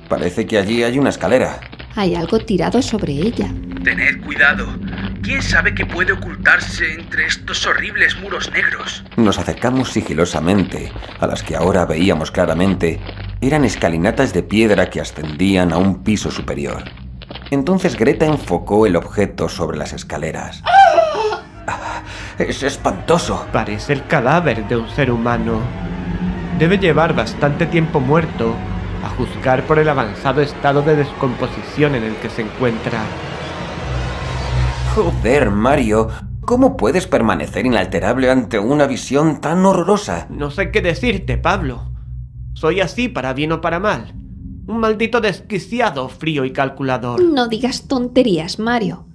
Parece que allí hay una escalera. Hay algo tirado sobre ella. Tened cuidado. ¿Quién sabe qué puede ocultarse entre estos horribles muros negros? Nos acercamos sigilosamente, a las que ahora veíamos claramente. Eran escalinatas de piedra que ascendían a un piso superior. Entonces Greta enfocó el objeto sobre las escaleras. ¡Es espantoso! Parece el cadáver de un ser humano. Debe llevar bastante tiempo muerto, a juzgar por el avanzado estado de descomposición en el que se encuentra. Joder, Mario, ¿cómo puedes permanecer inalterable ante una visión tan horrorosa? No sé qué decirte, Pablo. Soy así para bien o para mal. Un maldito desquiciado, frío y calculador. No digas tonterías, Mario.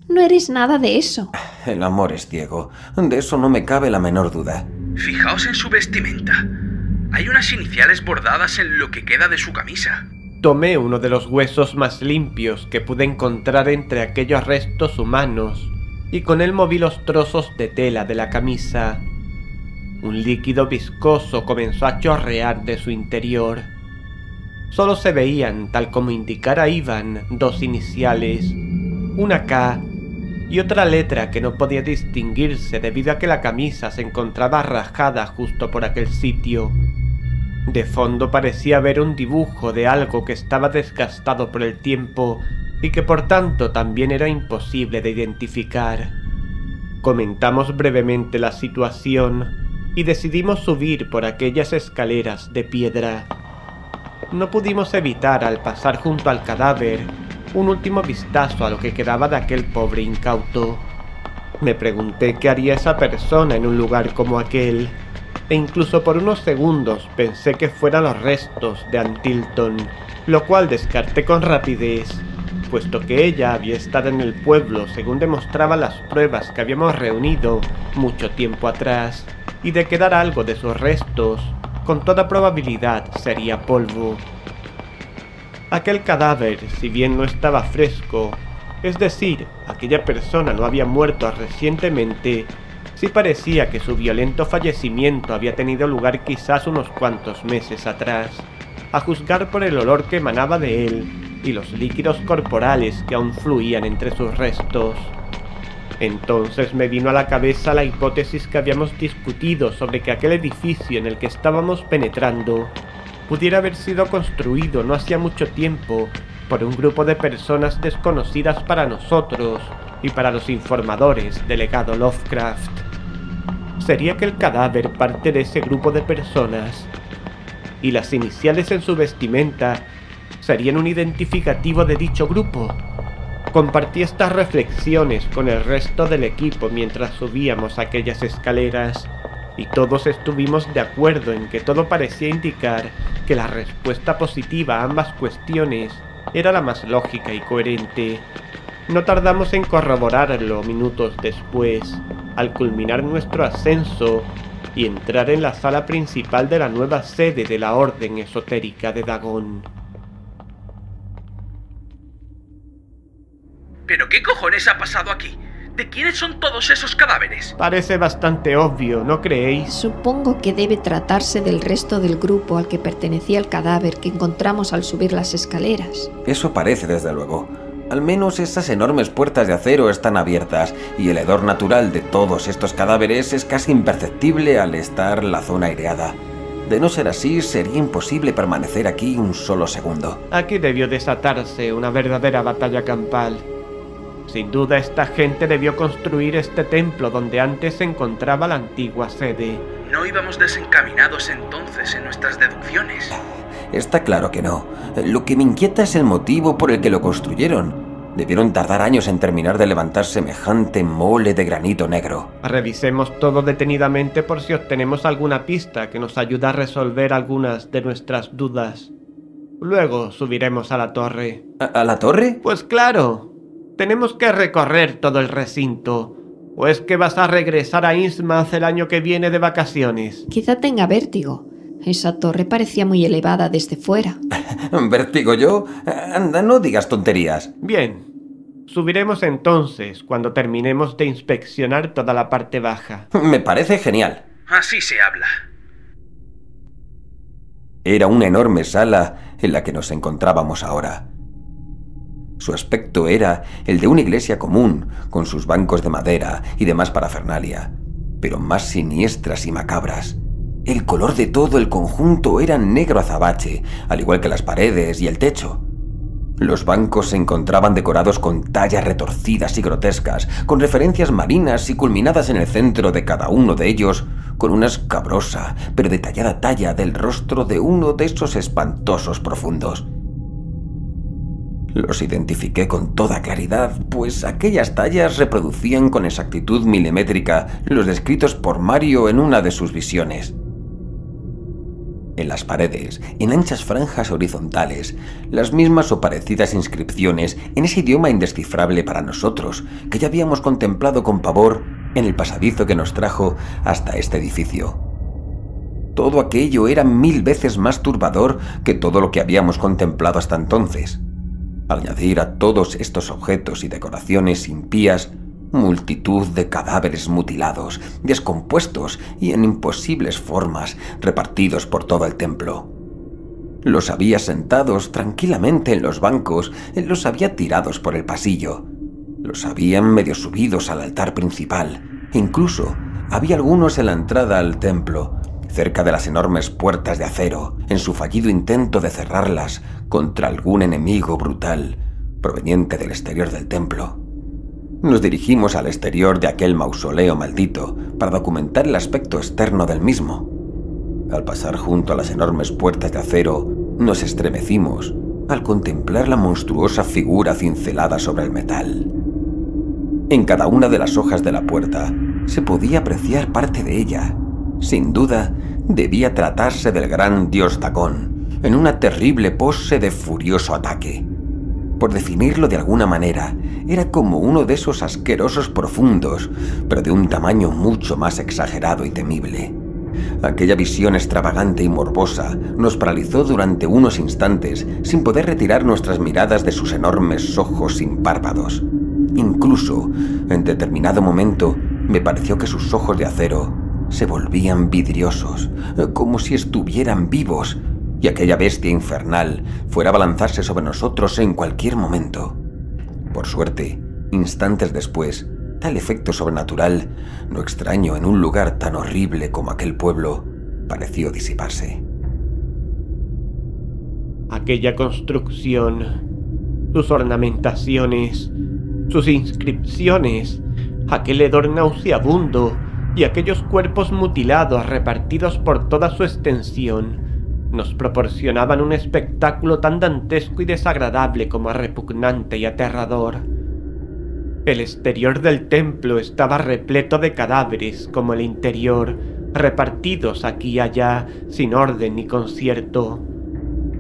No eres nada de eso. El amor es ciego. De eso no me cabe la menor duda. Fijaos en su vestimenta. Hay unas iniciales bordadas en lo que queda de su camisa. Tomé uno de los huesos más limpios que pude encontrar entre aquellos restos humanos y con él moví los trozos de tela de la camisa. Un líquido viscoso comenzó a chorrear de su interior. Solo se veían, tal como indicara Ivan, dos iniciales, una K y otra letra que no podía distinguirse debido a que la camisa se encontraba rajada justo por aquel sitio. De fondo parecía ver un dibujo de algo que estaba desgastado por el tiempo y que por tanto también era imposible de identificar. Comentamos brevemente la situación y decidimos subir por aquellas escaleras de piedra. No pudimos evitar, al pasar junto al cadáver, un último vistazo a lo que quedaba de aquel pobre incauto. Me pregunté qué haría esa persona en un lugar como aquel, e incluso por unos segundos pensé que fueran los restos de Ann Tilton, lo cual descarté con rapidez, puesto que ella había estado en el pueblo según demostraban las pruebas que habíamos reunido mucho tiempo atrás, y de quedar algo de sus restos, con toda probabilidad sería polvo. Aquel cadáver, si bien no estaba fresco, es decir, aquella persona no había muerto recientemente, sí parecía que su violento fallecimiento había tenido lugar quizás unos cuantos meses atrás, a juzgar por el olor que emanaba de él y los líquidos corporales que aún fluían entre sus restos. Entonces me vino a la cabeza la hipótesis que habíamos discutido sobre que aquel edificio en el que estábamos penetrando pudiera haber sido construido no hacía mucho tiempo por un grupo de personas desconocidas para nosotros y para los informadores del Legado Lovecraft. ¿Sería que el cadáver parte de ese grupo de personas? ¿Y las iniciales en su vestimenta serían un identificativo de dicho grupo? Compartí estas reflexiones con el resto del equipo mientras subíamos aquellas escaleras, y todos estuvimos de acuerdo en que todo parecía indicar que la respuesta positiva a ambas cuestiones era la más lógica y coherente. No tardamos en corroborarlo minutos después. Al culminar nuestro ascenso, y entrar en la sala principal de la nueva sede de la Orden Esotérica de Dagon. ¿Pero qué cojones ha pasado aquí? ¿De quiénes son todos esos cadáveres? Parece bastante obvio, ¿no creéis? Supongo que debe tratarse del resto del grupo al que pertenecía el cadáver que encontramos al subir las escaleras. Eso parece, desde luego. Al menos esas enormes puertas de acero están abiertas y el hedor natural de todos estos cadáveres es casi imperceptible al estar la zona aireada. De no ser así, sería imposible permanecer aquí un solo segundo. Aquí debió desatarse una verdadera batalla campal. Sin duda esta gente debió construir este templo donde antes se encontraba la antigua sede. ¿No íbamos desencaminados entonces en nuestras deducciones? Está claro que no. Lo que me inquieta es el motivo por el que lo construyeron. Debieron tardar años en terminar de levantar semejante mole de granito negro. Revisemos todo detenidamente por si obtenemos alguna pista que nos ayude a resolver algunas de nuestras dudas. Luego subiremos a la torre. ¿A la torre? Pues claro. Tenemos que recorrer todo el recinto. ¿O es que vas a regresar a Innsmouth el año que viene de vacaciones? Quizá tenga vértigo. Esa torre parecía muy elevada desde fuera. ¿Vértigo yo? Anda, no digas tonterías. Bien. Subiremos entonces cuando terminemos de inspeccionar toda la parte baja. Me parece genial. Así se habla. Era una enorme sala en la que nos encontrábamos ahora. Su aspecto era el de una iglesia común, con sus bancos de madera y demás parafernalia, pero más siniestras y macabras. El color de todo el conjunto era negro azabache, al igual que las paredes y el techo. Los bancos se encontraban decorados con tallas retorcidas y grotescas, con referencias marinas y culminadas en el centro de cada uno de ellos, con una escabrosa pero detallada talla del rostro de uno de esos espantosos profundos. Los identifiqué con toda claridad, pues aquellas tallas reproducían con exactitud milimétrica los descritos por Mario en una de sus visiones. En las paredes, en anchas franjas horizontales, las mismas o parecidas inscripciones en ese idioma indescifrable para nosotros, que ya habíamos contemplado con pavor en el pasadizo que nos trajo hasta este edificio. Todo aquello era 1000 veces más turbador que todo lo que habíamos contemplado hasta entonces. Al añadir a todos estos objetos y decoraciones impías, multitud de cadáveres mutilados, descompuestos y en imposibles formas, repartidos por todo el templo. Los había sentados tranquilamente en los bancos, los había tirados por el pasillo, los habían medio subidos al altar principal, incluso había algunos en la entrada al templo, cerca de las enormes puertas de acero, en su fallido intento de cerrarlas contra algún enemigo brutal proveniente del exterior del templo. Nos dirigimos al exterior de aquel mausoleo maldito para documentar el aspecto externo del mismo. Al pasar junto a las enormes puertas de acero, nos estremecimos al contemplar la monstruosa figura cincelada sobre el metal. En cada una de las hojas de la puerta se podía apreciar parte de ella. Sin duda, debía tratarse del gran dios Dagon, en una terrible pose de furioso ataque. Por definirlo de alguna manera, era como uno de esos asquerosos profundos, pero de un tamaño mucho más exagerado y temible. Aquella visión extravagante y morbosa nos paralizó durante unos instantes sin poder retirar nuestras miradas de sus enormes ojos sin párpados. Incluso, en determinado momento, me pareció que sus ojos de acero se volvían vidriosos, como si estuvieran vivos, y aquella bestia infernal fuera a balanzarse sobre nosotros en cualquier momento. Por suerte, instantes después, tal efecto sobrenatural, no extraño en un lugar tan horrible como aquel pueblo, pareció disiparse. Aquella construcción, sus ornamentaciones, sus inscripciones, aquel hedor nauseabundo y aquellos cuerpos mutilados repartidos por toda su extensión nos proporcionaban un espectáculo tan dantesco y desagradable como repugnante y aterrador. El exterior del templo estaba repleto de cadáveres como el interior, repartidos aquí y allá sin orden ni concierto.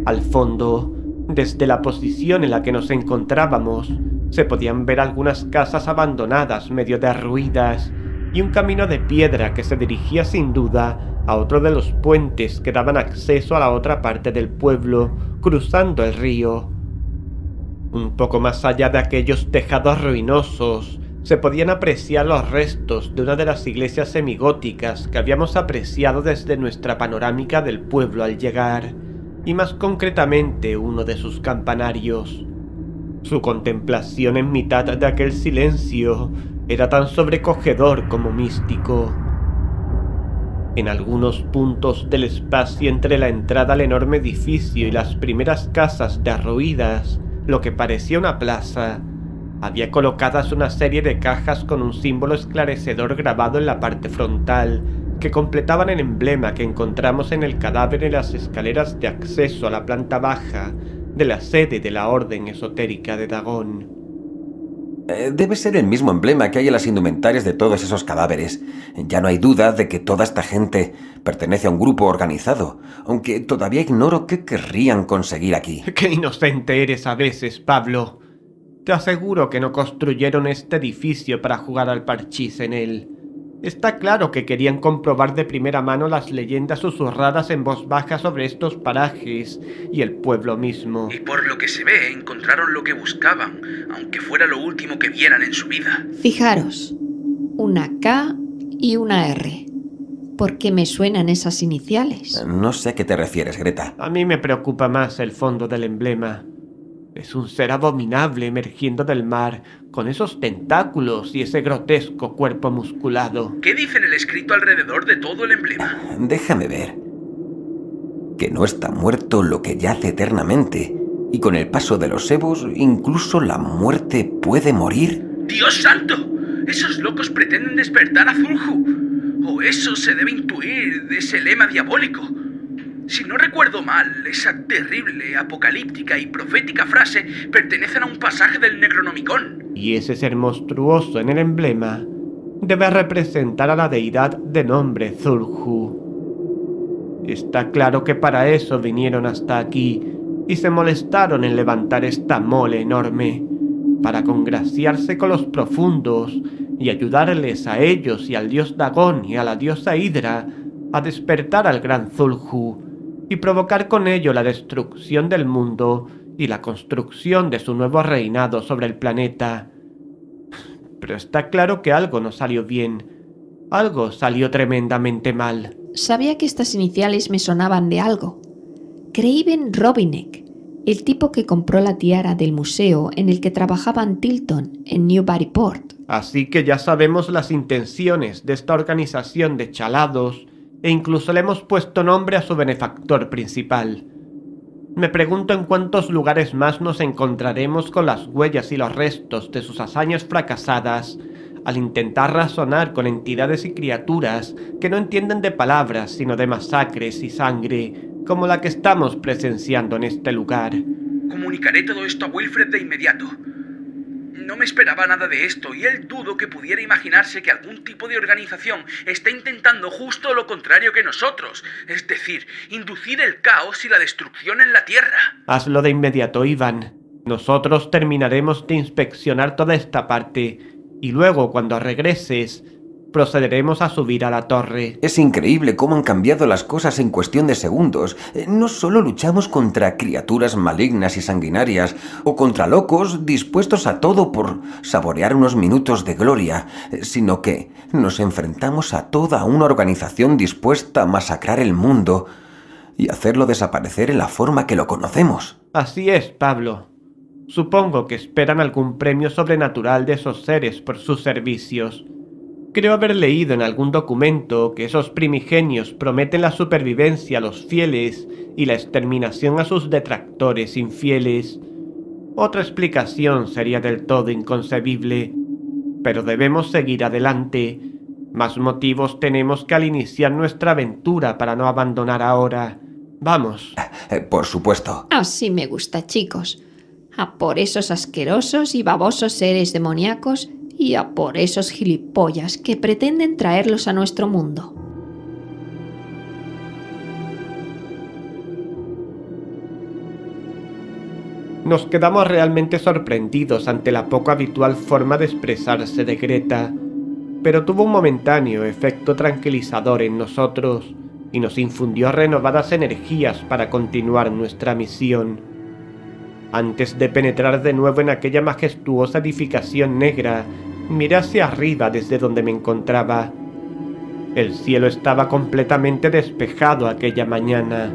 Al fondo, desde la posición en la que nos encontrábamos, se podían ver algunas casas abandonadas medio derruidas y un camino de piedra que se dirigía sin duda a otro de los puentes que daban acceso a la otra parte del pueblo, cruzando el río. Un poco más allá de aquellos tejados ruinosos, se podían apreciar los restos de una de las iglesias semigóticas que habíamos apreciado desde nuestra panorámica del pueblo al llegar, y más concretamente uno de sus campanarios. Su contemplación en mitad de aquel silencio era tan sobrecogedor como místico. En algunos puntos del espacio entre la entrada al enorme edificio y las primeras casas derruidas, lo que parecía una plaza, había colocadas una serie de cajas con un símbolo esclarecedor grabado en la parte frontal, que completaban el emblema que encontramos en el cadáver en las escaleras de acceso a la planta baja de la sede de la Orden Esotérica de Dagon. Debe ser el mismo emblema que hay en las indumentarias de todos esos cadáveres. Ya no hay duda de que toda esta gente pertenece a un grupo organizado, aunque todavía ignoro qué querrían conseguir aquí. ¡Qué inocente eres a veces, Pablo! Te aseguro que no construyeron este edificio para jugar al parchís en él. Está claro que querían comprobar de primera mano las leyendas susurradas en voz baja sobre estos parajes y el pueblo mismo. Y por lo que se ve, encontraron lo que buscaban, aunque fuera lo último que vieran en su vida. Fijaros, una K y una R. ¿Por qué me suenan esas iniciales? No sé a qué te refieres, Greta. A mí me preocupa más el fondo del emblema. Es un ser abominable emergiendo del mar, con esos tentáculos y ese grotesco cuerpo musculado. ¿Qué dice en el escrito alrededor de todo el emblema? Déjame ver. Que no está muerto lo que yace eternamente, y con el paso de los evos, incluso la muerte puede morir. ¡Dios santo! ¡Esos locos pretenden despertar a Zulhu! O eso se debe intuir de ese lema diabólico. Si no recuerdo mal, esa terrible, apocalíptica y profética frase pertenecen a un pasaje del Necronomicon. Y ese ser monstruoso en el emblema debe representar a la deidad de nombre Zulhu. Está claro que para eso vinieron hasta aquí y se molestaron en levantar esta mole enorme, para congraciarse con los profundos y ayudarles a ellos y al dios Dagón y a la diosa Hidra a despertar al gran Zulhu y provocar con ello la destrucción del mundo y la construcción de su nuevo reinado sobre el planeta. Pero está claro que algo no salió bien. Algo salió tremendamente mal. Sabía que estas iniciales me sonaban de algo. Craven Robinek, el tipo que compró la tiara del museo en el que trabajaba en Tilton, en Newburyport. Así que ya sabemos las intenciones de esta organización de chalados e incluso le hemos puesto nombre a su benefactor principal. Me pregunto en cuántos lugares más nos encontraremos con las huellas y los restos de sus hazañas fracasadas al intentar razonar con entidades y criaturas que no entienden de palabras sino de masacres y sangre, como la que estamos presenciando en este lugar. Comunicaré todo esto a Wilfred de inmediato. No me esperaba nada de esto y él dudo que pudiera imaginarse que algún tipo de organización está intentando justo lo contrario que nosotros, es decir, inducir el caos y la destrucción en la Tierra. Hazlo de inmediato, Iván. Nosotros terminaremos de inspeccionar toda esta parte y luego, cuando regreses, procederemos a subir a la torre. Es increíble cómo han cambiado las cosas en cuestión de segundos. No solo luchamos contra criaturas malignas y sanguinarias, o contra locos dispuestos a todo por saborear unos minutos de gloria, sino que nos enfrentamos a toda una organización dispuesta a masacrar el mundo y hacerlo desaparecer en la forma que lo conocemos. Así es, Pablo. Supongo que esperan algún premio sobrenatural de esos seres por sus servicios. Creo haber leído en algún documento que esos primigenios prometen la supervivencia a los fieles y la exterminación a sus detractores infieles. Otra explicación sería del todo inconcebible, pero debemos seguir adelante. Más motivos tenemos que al iniciar nuestra aventura para no abandonar ahora. Vamos. Por supuesto. Así me gusta, chicos. A por esos asquerosos y babosos seres demoníacos y a por esos gilipollas que pretenden traerlos a nuestro mundo. Nos quedamos realmente sorprendidos ante la poco habitual forma de expresarse de Greta. pero tuvo un momentáneo efecto tranquilizador en nosotros y nos infundió renovadas energías para continuar nuestra misión. Antes de penetrar de nuevo en aquella majestuosa edificación negra, miré hacia arriba desde donde me encontraba. El cielo estaba completamente despejado aquella mañana.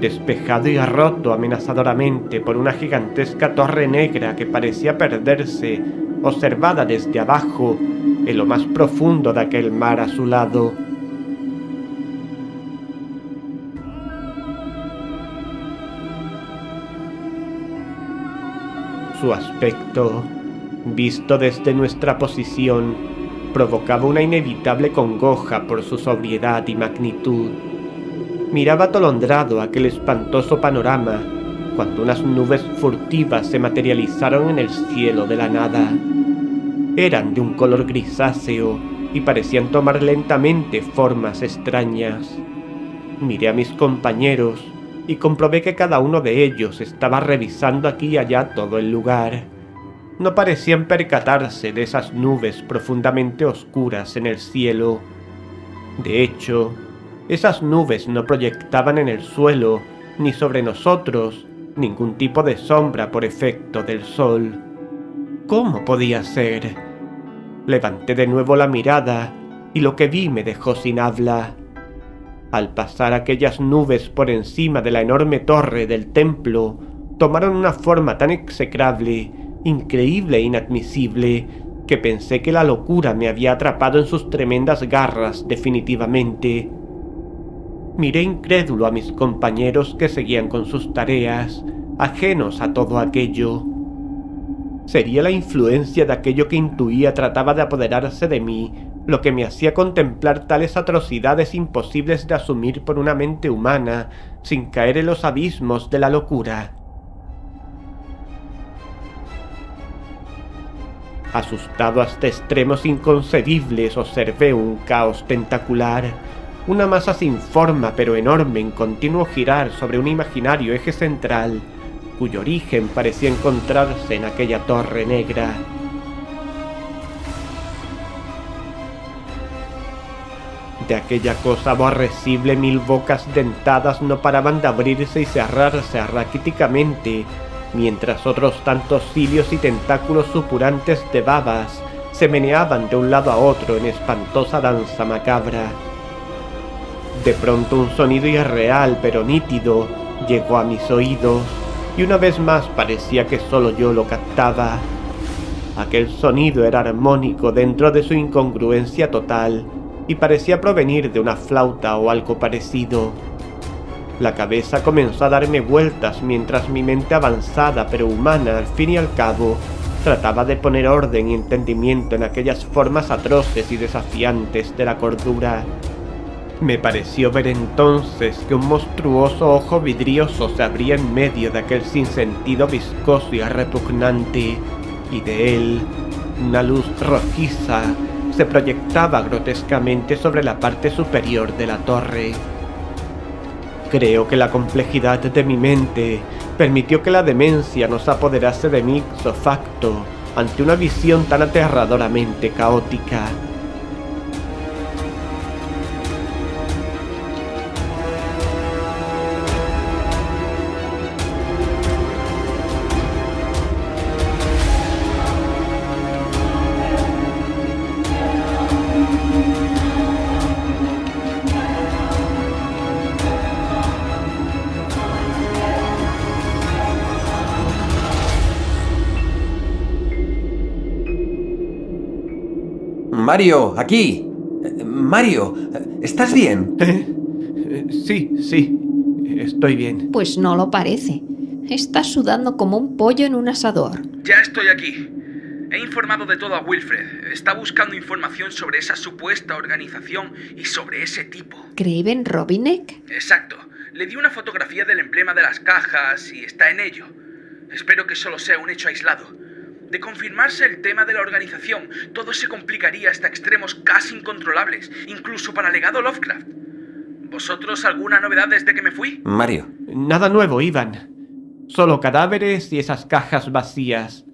Despejado y roto amenazadoramente por una gigantesca torre negra que parecía perderse, observada desde abajo, en lo más profundo de aquel mar azulado. Su aspecto, visto desde nuestra posición, provocaba una inevitable congoja por su sobriedad y magnitud. Miraba atolondrado aquel espantoso panorama cuando unas nubes furtivas se materializaron en el cielo de la nada. Eran de un color grisáceo y parecían tomar lentamente formas extrañas. Miré a mis compañeros y comprobé que cada uno de ellos estaba revisando aquí y allá todo el lugar. No parecían percatarse de esas nubes profundamente oscuras en el cielo. De hecho, esas nubes no proyectaban en el suelo, ni sobre nosotros, ningún tipo de sombra por efecto del sol. ¿Cómo podía ser? Levanté de nuevo la mirada y lo que vi me dejó sin habla. Al pasar aquellas nubes por encima de la enorme torre del templo, tomaron una forma tan execrable, increíble e inadmisible, que pensé que la locura me había atrapado en sus tremendas garras definitivamente. Miré incrédulo a mis compañeros que seguían con sus tareas, ajenos a todo aquello. Sería la influencia de aquello que intuía trataba de apoderarse de mí, lo que me hacía contemplar tales atrocidades imposibles de asumir por una mente humana, sin caer en los abismos de la locura. Asustado hasta extremos inconcebibles, observé un caos tentacular, una masa sin forma pero enorme en continuo girar sobre un imaginario eje central, cuyo origen parecía encontrarse en aquella torre negra. De aquella cosa aborrecible 1000 bocas dentadas no paraban de abrirse y cerrarse raquíticamente, mientras otros tantos cilios y tentáculos supurantes de babas se meneaban de un lado a otro en espantosa danza macabra. De pronto un sonido irreal pero nítido llegó a mis oídos, y una vez más parecía que solo yo lo captaba. Aquel sonido era armónico dentro de su incongruencia total, y parecía provenir de una flauta o algo parecido. La cabeza comenzó a darme vueltas mientras mi mente avanzada pero humana, al fin y al cabo, trataba de poner orden y entendimiento en aquellas formas atroces y desafiantes de la cordura. Me pareció ver entonces que un monstruoso ojo vidrioso se abría en medio de aquel sinsentido viscoso y repugnante, y de él una luz rojiza se proyectaba grotescamente sobre la parte superior de la torre. Creo que la complejidad de mi mente permitió que la demencia nos apoderase de mí ipso facto ante una visión tan aterradoramente caótica. Mario, aquí. Mario, ¿estás bien? Sí, estoy bien. Pues no lo parece. Estás sudando como un pollo en un asador. Ya estoy aquí. He informado de todo a Wilfred. Está buscando información sobre esa supuesta organización y sobre ese tipo. ¿Craven Robinek? Exacto. Le di una fotografía del emblema de las cajas y está en ello. Espero que solo sea un hecho aislado. De confirmarse el tema de la organización, todo se complicaría hasta extremos casi incontrolables, incluso para legado Lovecraft. ¿Vosotros alguna novedad desde que me fui? Mario. Nada nuevo, Ivan. Solo cadáveres y esas cajas vacías.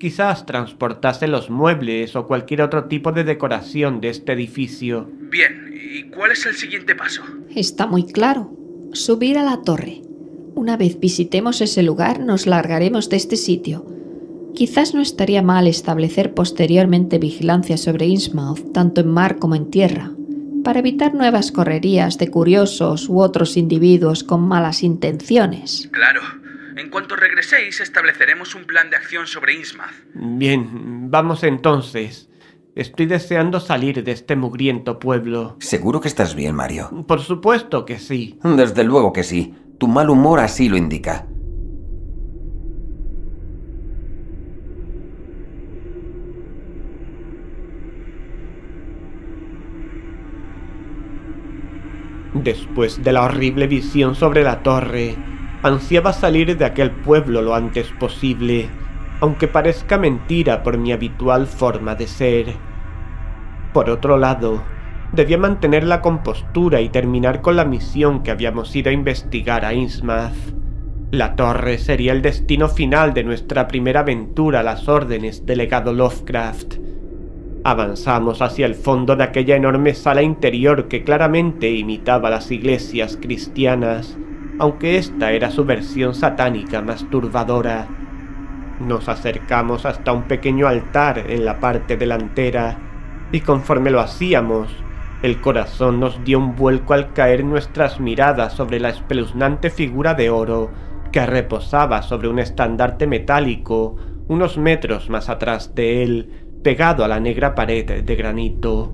Quizás transportase los muebles o cualquier otro tipo de decoración de este edificio. Bien, ¿y cuál es el siguiente paso? Está muy claro. Subir a la torre. Una vez visitemos ese lugar, nos largaremos de este sitio. Quizás no estaría mal establecer posteriormente vigilancia sobre Innsmouth, tanto en mar como en tierra, para evitar nuevas correrías de curiosos u otros individuos con malas intenciones. Claro. En cuanto regreséis, estableceremos un plan de acción sobre Innsmouth. Bien, vamos entonces. Estoy deseando salir de este mugriento pueblo. ¿Seguro que estás bien, Mario? Por supuesto que sí. Desde luego que sí. Tu mal humor así lo indica. Después de la horrible visión sobre la torre, ansiaba salir de aquel pueblo lo antes posible, aunque parezca mentira por mi habitual forma de ser. Por otro lado, debía mantener la compostura y terminar con la misión que habíamos ido a investigar a Innsmouth. La torre sería el destino final de nuestra primera aventura a las órdenes del legado Lovecraft. Avanzamos hacia el fondo de aquella enorme sala interior que claramente imitaba las iglesias cristianas, aunque esta era su versión satánica más turbadora. Nos acercamos hasta un pequeño altar en la parte delantera, y conforme lo hacíamos, el corazón nos dio un vuelco al caer nuestras miradas sobre la espeluznante figura de oro que reposaba sobre un estandarte metálico unos metros más atrás de él, pegado a la negra pared de granito.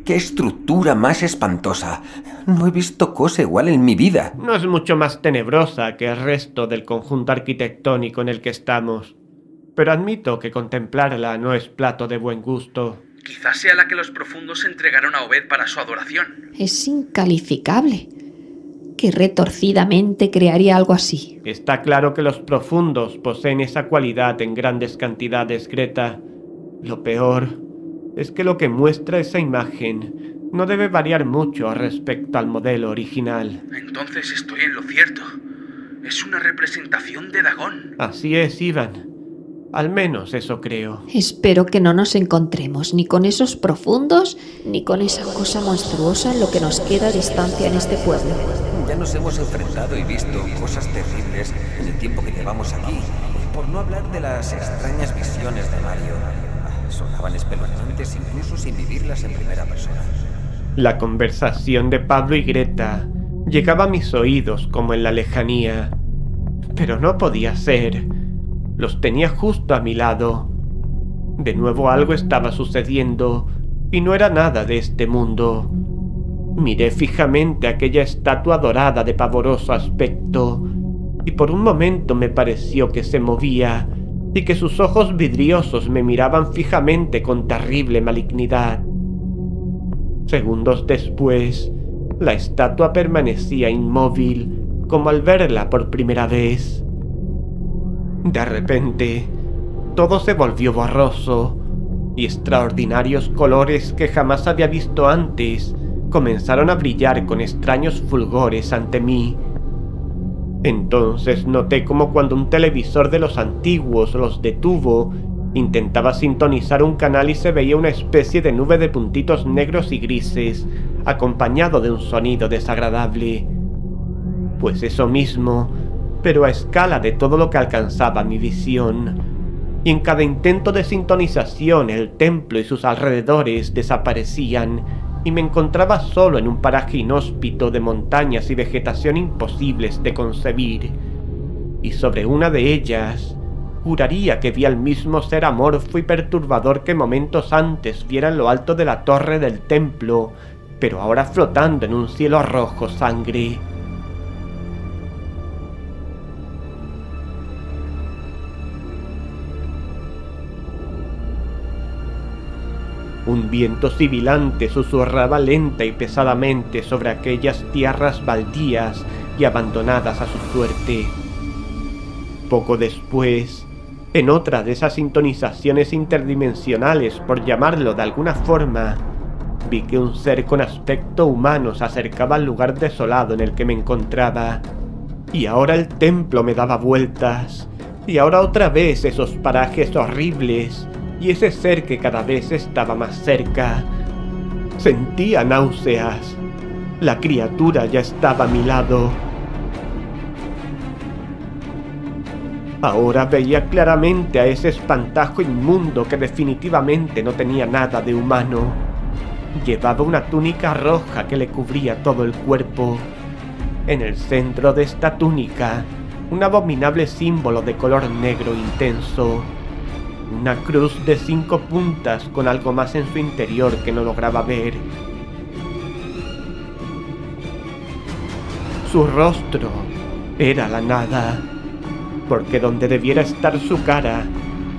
¡Qué estructura más espantosa! No he visto cosa igual en mi vida. No es mucho más tenebrosa que el resto del conjunto arquitectónico en el que estamos, pero admito que contemplarla no es plato de buen gusto. Quizás sea la que los profundos entregaron a Obed para su adoración. Es incalificable. ¿Qué retorcidamente crearía algo así? Está claro que los profundos poseen esa cualidad en grandes cantidades, Greta. Lo peor es que lo que muestra esa imagen no debe variar mucho respecto al modelo original. Entonces estoy en lo cierto. Es una representación de Dagon. Así es, Ivan. Al menos eso creo. Espero que no nos encontremos ni con esos profundos ni con esa cosa monstruosa en lo que nos queda distancia en este pueblo. Ya nos hemos enfrentado y visto cosas terribles en el tiempo que llevamos aquí, por no hablar de las extrañas visiones de Mario. Sonaban espeluznantes incluso sin vivirlas en primera persona. La conversación de Pablo y Greta llegaba a mis oídos como en la lejanía, pero no podía ser. Los tenía justo a mi lado. De nuevo algo estaba sucediendo, y no era nada de este mundo. Miré fijamente aquella estatua dorada de pavoroso aspecto, y por un momento me pareció que se movía, y que sus ojos vidriosos me miraban fijamente con terrible malignidad. Segundos después, la estatua permanecía inmóvil, como al verla por primera vez. De repente, todo se volvió borroso, y extraordinarios colores que jamás había visto antes comenzaron a brillar con extraños fulgores ante mí. Entonces noté como cuando un televisor de los antiguos los detuvo, intentaba sintonizar un canal y se veía una especie de nube de puntitos negros y grises, acompañado de un sonido desagradable. Pues eso mismo, pero a escala de todo lo que alcanzaba mi visión. Y en cada intento de sintonización el templo y sus alrededores desaparecían, y me encontraba solo en un paraje inhóspito de montañas y vegetación imposibles de concebir. Y sobre una de ellas, juraría que vi al mismo ser amorfo y perturbador que momentos antes viera en lo alto de la torre del templo, pero ahora flotando en un cielo rojo sangre. Un viento sibilante susurraba lenta y pesadamente sobre aquellas tierras baldías y abandonadas a su suerte. Poco después, en otra de esas sintonizaciones interdimensionales, por llamarlo de alguna forma, Vi que un ser con aspecto humano se acercaba al lugar desolado en el que me encontraba. Y ahora el templo me daba vueltas. Y ahora otra vez esos parajes horribles. Y ese ser que cada vez estaba más cerca. Sentía náuseas. La criatura ya estaba a mi lado. Ahora veía claramente a ese espantajo inmundo que definitivamente no tenía nada de humano. Llevaba una túnica roja que le cubría todo el cuerpo. En el centro de esta túnica, un abominable símbolo de color negro intenso. Una cruz de 5 puntas con algo más en su interior que no lograba ver. Su rostro era la nada, porque donde debiera estar su cara,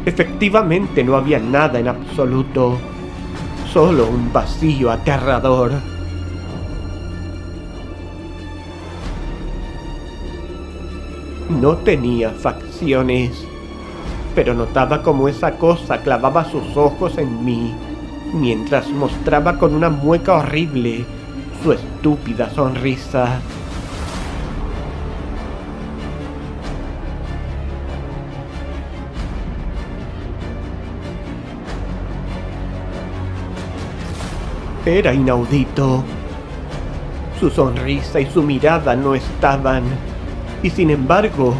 efectivamente no había nada en absoluto, solo un vacío aterrador. No tenía facciones, pero notaba cómo esa cosa clavaba sus ojos en mí, mientras mostraba con una mueca horrible su estúpida sonrisa. Era inaudito. Su sonrisa y su mirada no estaban, y sin embargo,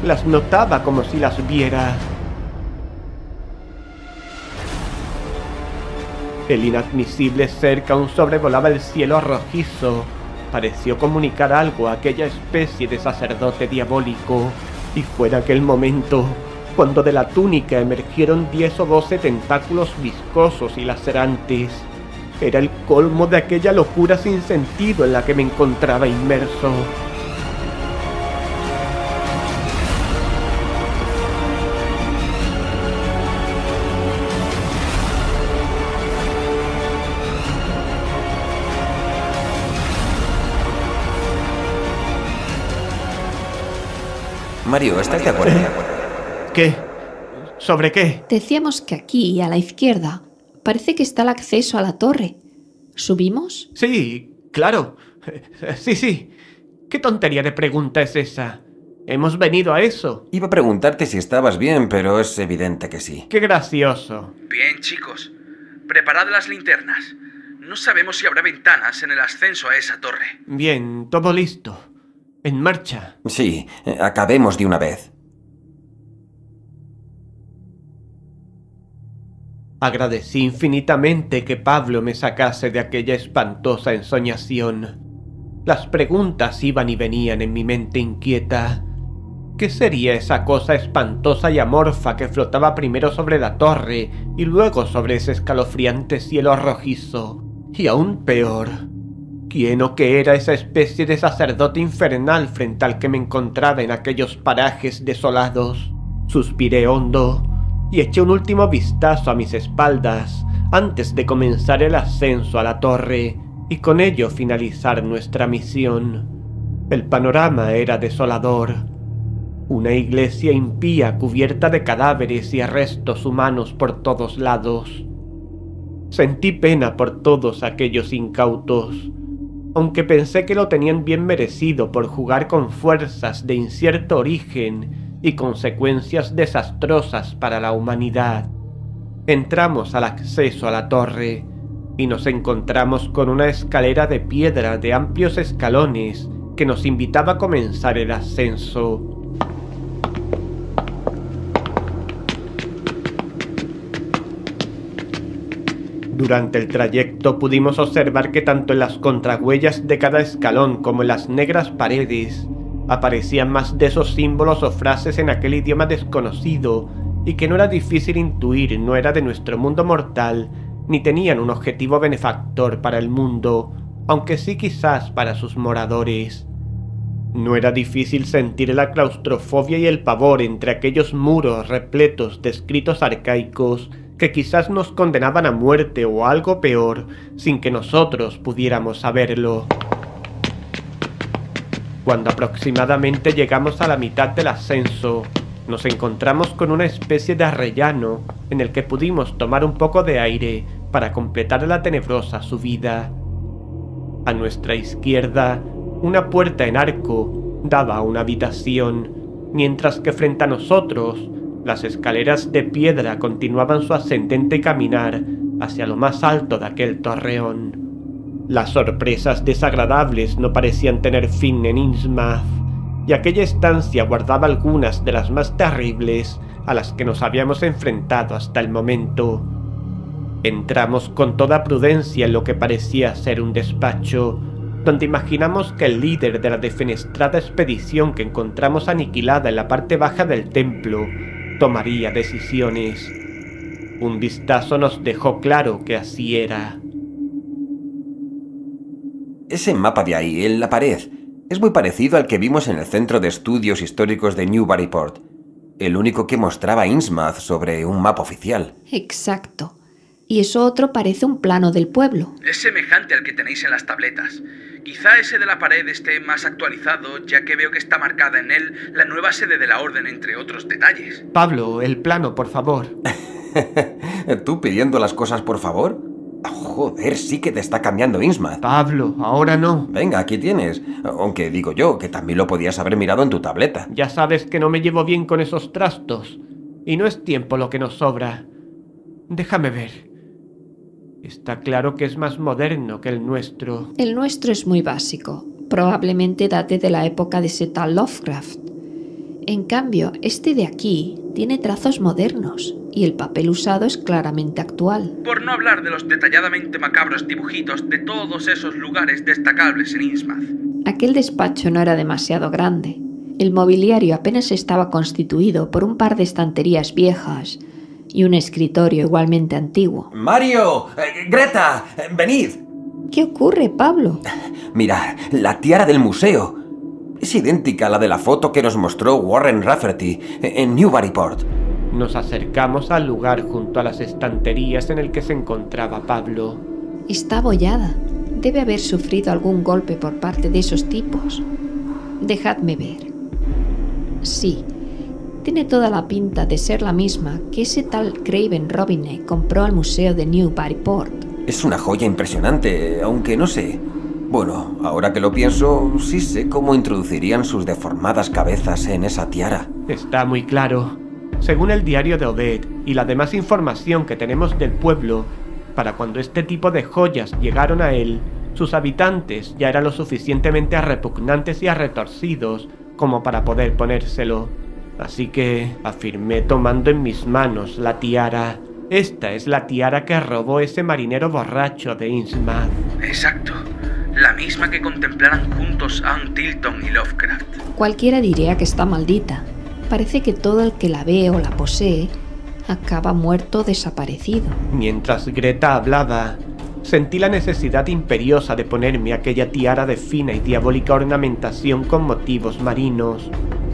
las notaba como si las viera. El inadmisible ser que aún sobrevolaba el cielo rojizo pareció comunicar algo a aquella especie de sacerdote diabólico, y fue en aquel momento cuando de la túnica emergieron 10 o 12 tentáculos viscosos y lacerantes. Era el colmo de aquella locura sin sentido en la que me encontraba inmerso. Mario, ¿estás de acuerdo? ¿Qué? ¿Sobre qué? Decíamos que aquí, a la izquierda, parece que está el acceso a la torre. ¿Subimos? Sí, claro. Sí. ¿Qué tontería de pregunta es esa? Hemos venido a eso. Iba a preguntarte si estabas bien, pero es evidente que sí. ¡Qué gracioso! Bien, chicos. Preparad las linternas. No sabemos si habrá ventanas en el ascenso a esa torre. Bien, todo listo. En marcha. Sí, acabemos de una vez. Agradecí infinitamente que Pablo me sacase de aquella espantosa ensoñación. Las preguntas iban y venían en mi mente inquieta. ¿Qué sería esa cosa espantosa y amorfa que flotaba primero sobre la torre y luego sobre ese escalofriante cielo rojizo? Y aún peor, ¿quién o qué era esa especie de sacerdote infernal frente al que me encontraba en aquellos parajes desolados? Suspiré hondo y eché un último vistazo a mis espaldas antes de comenzar el ascenso a la torre y con ello finalizar nuestra misión. El panorama era desolador. Una iglesia impía cubierta de cadáveres y restos humanos por todos lados. Sentí pena por todos aquellos incautos, aunque pensé que lo tenían bien merecido por jugar con fuerzas de incierto origen y consecuencias desastrosas para la humanidad. Entramos al acceso a la torre y nos encontramos con una escalera de piedra de amplios escalones que nos invitaba a comenzar el ascenso. Durante el trayecto pudimos observar que tanto en las contrahuellas de cada escalón como en las negras paredes aparecían más de esos símbolos o frases en aquel idioma desconocido y que no era difícil intuir no era de nuestro mundo mortal ni tenían un objetivo benefactor para el mundo, aunque sí quizás para sus moradores. No era difícil sentir la claustrofobia y el pavor entre aquellos muros repletos de escritos arcaicos que quizás nos condenaban a muerte o a algo peor sin que nosotros pudiéramos saberlo. Cuando aproximadamente llegamos a la mitad del ascenso, nos encontramos con una especie de arrellano en el que pudimos tomar un poco de aire para completar la tenebrosa subida. A nuestra izquierda, una puerta en arco daba a una habitación, mientras que frente a nosotros, las escaleras de piedra continuaban su ascendente caminar hacia lo más alto de aquel torreón. Las sorpresas desagradables no parecían tener fin en Innsmouth, y aquella estancia guardaba algunas de las más terribles a las que nos habíamos enfrentado hasta el momento. Entramos con toda prudencia en lo que parecía ser un despacho, donde imaginamos que el líder de la defenestrada expedición que encontramos aniquilada en la parte baja del templo tomaría decisiones. Un vistazo nos dejó claro que así era. Ese mapa de ahí, en la pared, es muy parecido al que vimos en el Centro de Estudios Históricos de Newburyport, el único que mostraba Innsmouth sobre un mapa oficial. Exacto. Y eso otro parece un plano del pueblo. Es semejante al que tenéis en las tabletas. Quizá ese de la pared esté más actualizado, ya que veo que está marcada en él la nueva sede de la Orden, entre otros detalles. Pablo, el plano, por favor. ¿Tú pidiendo las cosas por favor? Joder, sí que te está cambiando Innsmouth. Pablo, ahora no. Venga, aquí tienes. Aunque digo yo, que también lo podías haber mirado en tu tableta. Ya sabes que no me llevo bien con esos trastos. Y no es tiempo lo que nos sobra. Déjame ver. Está claro que es más moderno que el nuestro. El nuestro es muy básico. Probablemente date de la época de ese tal Lovecraft. En cambio, este de aquí tiene trazos modernos y el papel usado es claramente actual. Por no hablar de los detalladamente macabros dibujitos de todos esos lugares destacables en Innsmouth. Aquel despacho no era demasiado grande. El mobiliario apenas estaba constituido por un par de estanterías viejas y un escritorio igualmente antiguo. ¡Mario! ¡Greta! ¡Venid! ¿Qué ocurre, Pablo? Mirad, la tiara del museo. Es idéntica a la de la foto que nos mostró Warren Rafferty en Newburyport. Nos acercamos al lugar junto a las estanterías en el que se encontraba Pablo. Está abollada. Debe haber sufrido algún golpe por parte de esos tipos. Dejadme ver. Sí. Tiene toda la pinta de ser la misma que ese tal Craven Robinett compró al museo de Newburyport. Es una joya impresionante, aunque no sé. Bueno, ahora que lo pienso, sí sé cómo introducirían sus deformadas cabezas en esa tiara. Está muy claro. Según el diario de Obed y la demás información que tenemos del pueblo, para cuando este tipo de joyas llegaron a él, sus habitantes ya eran lo suficientemente repugnantes y retorcidos como para poder ponérselo. Así que afirmé tomando en mis manos la tiara. Esta es la tiara que robó ese marinero borracho de Innsmouth. Exacto. La misma que contemplaran juntos Ann Tilton y Lovecraft. Cualquiera diría que está maldita. Parece que todo el que la ve o la posee acaba muerto o desaparecido. Mientras Greta hablaba, sentí la necesidad imperiosa de ponerme aquella tiara de fina y diabólica ornamentación con motivos marinos,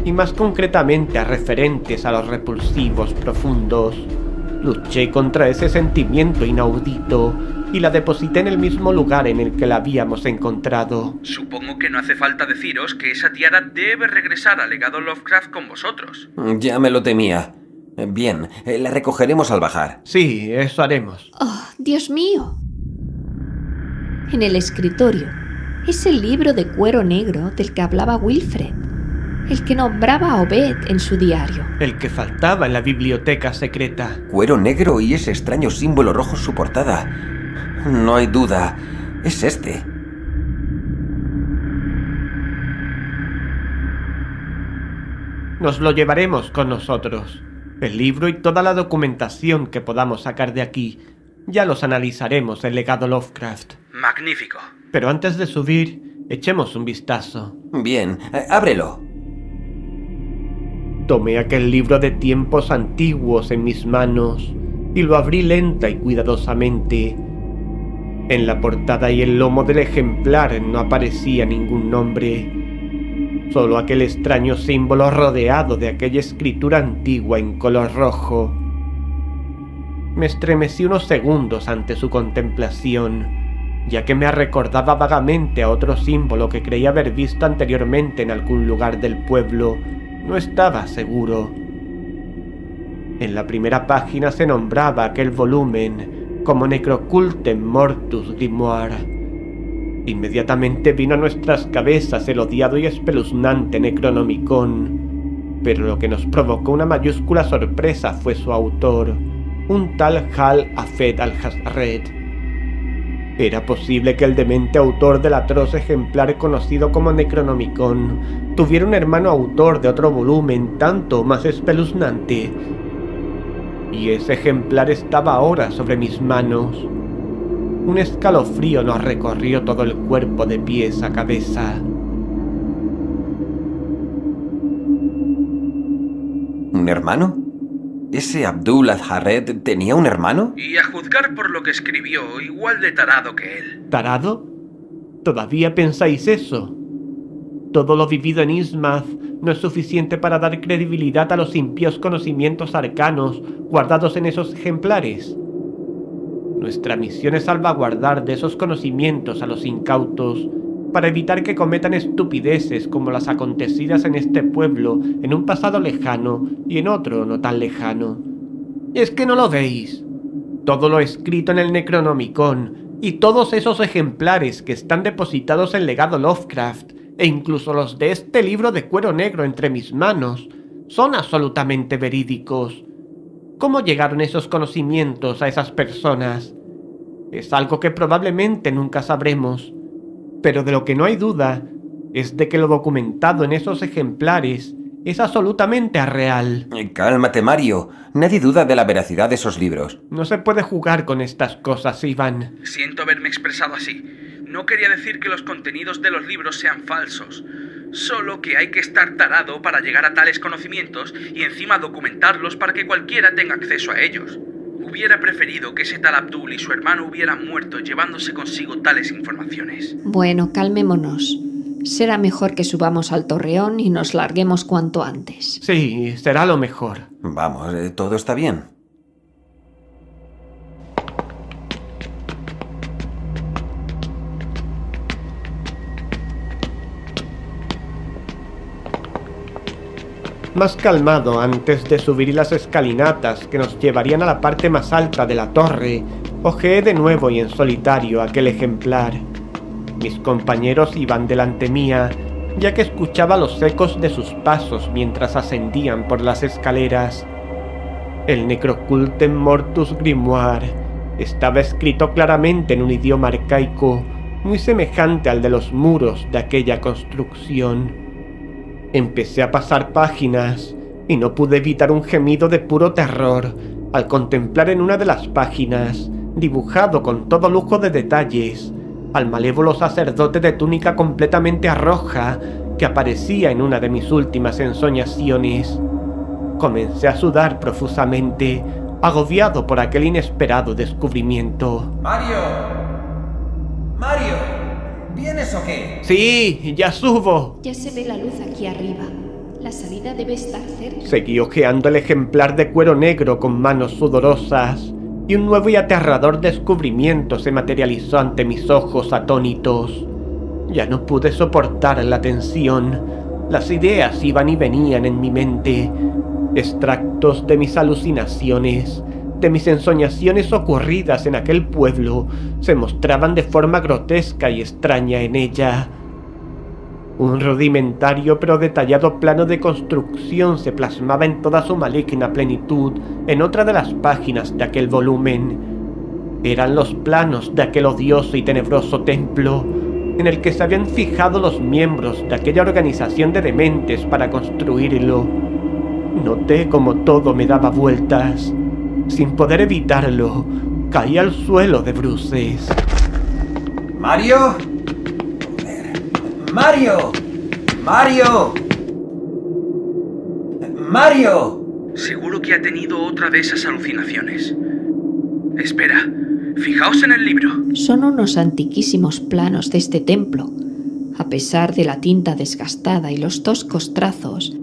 y más concretamente referentes a los repulsivos profundos. Luché contra ese sentimiento inaudito y la deposité en el mismo lugar en el que la habíamos encontrado. Supongo que no hace falta deciros que esa tiara debe regresar al legado Lovecraft con vosotros. Ya me lo temía. Bien, la recogeremos al bajar. Sí, eso haremos. ¡Oh, Dios mío! En el escritorio es el libro de cuero negro del que hablaba Wilfred, el que nombraba a Obed en su diario. El que faltaba en la biblioteca secreta. Cuero negro y ese extraño símbolo rojo en su portada. No hay duda, es este. Nos lo llevaremos con nosotros. El libro y toda la documentación que podamos sacar de aquí. Ya los analizaremos en legado Lovecraft. Magnífico. Pero antes de subir, echemos un vistazo. Bien, ábrelo. Tomé aquel libro de tiempos antiguos en mis manos y lo abrí lenta y cuidadosamente. En la portada y el lomo del ejemplar no aparecía ningún nombre, solo aquel extraño símbolo rodeado de aquella escritura antigua en color rojo. Me estremecí unos segundos ante su contemplación, ya que me recordaba vagamente a otro símbolo que creía haber visto anteriormente en algún lugar del pueblo. No estaba seguro. En la primera página se nombraba aquel volumen como Necrocultem Mortus Grimoire. Inmediatamente vino a nuestras cabezas el odiado y espeluznante Necronomicon, pero lo que nos provocó una mayúscula sorpresa fue su autor, un tal Hal Afed al-Hazred. ¿Era posible que el demente autor del atroz ejemplar conocido como Necronomicon tuviera un hermano autor de otro volumen tanto más espeluznante? Y ese ejemplar estaba ahora sobre mis manos. Un escalofrío nos recorrió todo el cuerpo de pies a cabeza. ¿Un hermano? ¿Ese Abdul al-Hazred tenía un hermano? Y a juzgar por lo que escribió, igual de tarado que él. ¿Tarado? ¿Todavía pensáis eso? Todo lo vivido en Innsmouth no es suficiente para dar credibilidad a los impíos conocimientos arcanos guardados en esos ejemplares. Nuestra misión es salvaguardar de esos conocimientos a los incautos para evitar que cometan estupideces como las acontecidas en este pueblo en un pasado lejano y en otro no tan lejano. Y es que no lo veis. Todo lo escrito en el Necronomicon y todos esos ejemplares que están depositados en legado Lovecraft e incluso los de este libro de cuero negro entre mis manos son absolutamente verídicos. ¿Cómo llegaron esos conocimientos a esas personas? Es algo que probablemente nunca sabremos. Pero de lo que no hay duda es de que lo documentado en esos ejemplares es absolutamente real. Cálmate, Mario. Nadie duda de la veracidad de esos libros. No se puede jugar con estas cosas, Ivan. Siento haberme expresado así. No quería decir que los contenidos de los libros sean falsos. Solo que hay que estar tarado para llegar a tales conocimientos y encima documentarlos para que cualquiera tenga acceso a ellos. Hubiera preferido que ese tal Abdul y su hermano hubieran muerto llevándose consigo tales informaciones. Bueno, calmémonos. Será mejor que subamos al torreón y nos larguemos cuanto antes. Sí, será lo mejor. Vamos, todo está bien. Más calmado antes de subir las escalinatas que nos llevarían a la parte más alta de la torre, hojeé de nuevo y en solitario aquel ejemplar. Mis compañeros iban delante mía, ya que escuchaba los ecos de sus pasos mientras ascendían por las escaleras. El Necrocultem Mortus Grimoire estaba escrito claramente en un idioma arcaico, muy semejante al de los muros de aquella construcción. Empecé a pasar páginas y no pude evitar un gemido de puro terror al contemplar en una de las páginas, dibujado con todo lujo de detalles, al malévolo sacerdote de túnica completamente roja que aparecía en una de mis últimas ensoñaciones. Comencé a sudar profusamente, agobiado por aquel inesperado descubrimiento. ¡Mario! ¡Mario! ¿Vienes o qué? ¡Sí! ¡Ya subo! Ya se ve la luz aquí arriba. La salida debe estar cerca. Seguí hojeando el ejemplar de cuero negro con manos sudorosas, y un nuevo y aterrador descubrimiento se materializó ante mis ojos atónitos. Ya no pude soportar la tensión. Las ideas iban y venían en mi mente. Extractos de mis alucinaciones, de mis ensoñaciones ocurridas en aquel pueblo, se mostraban de forma grotesca y extraña en ella. Un rudimentario pero detallado plano de construcción se plasmaba en toda su maligna plenitud en otra de las páginas de aquel volumen. Eran los planos de aquel odioso y tenebroso templo, en el que se habían fijado los miembros de aquella organización de dementes para construirlo. Noté como todo me daba vueltas. Sin poder evitarlo, caí al suelo de bruces. ¿Mario? ¡Mario! ¡Mario! ¡Mario! Seguro que ha tenido otra de esas alucinaciones. Espera, fijaos en el libro. Son unos antiquísimos planos de este templo. A pesar de la tinta desgastada y los toscos trazos,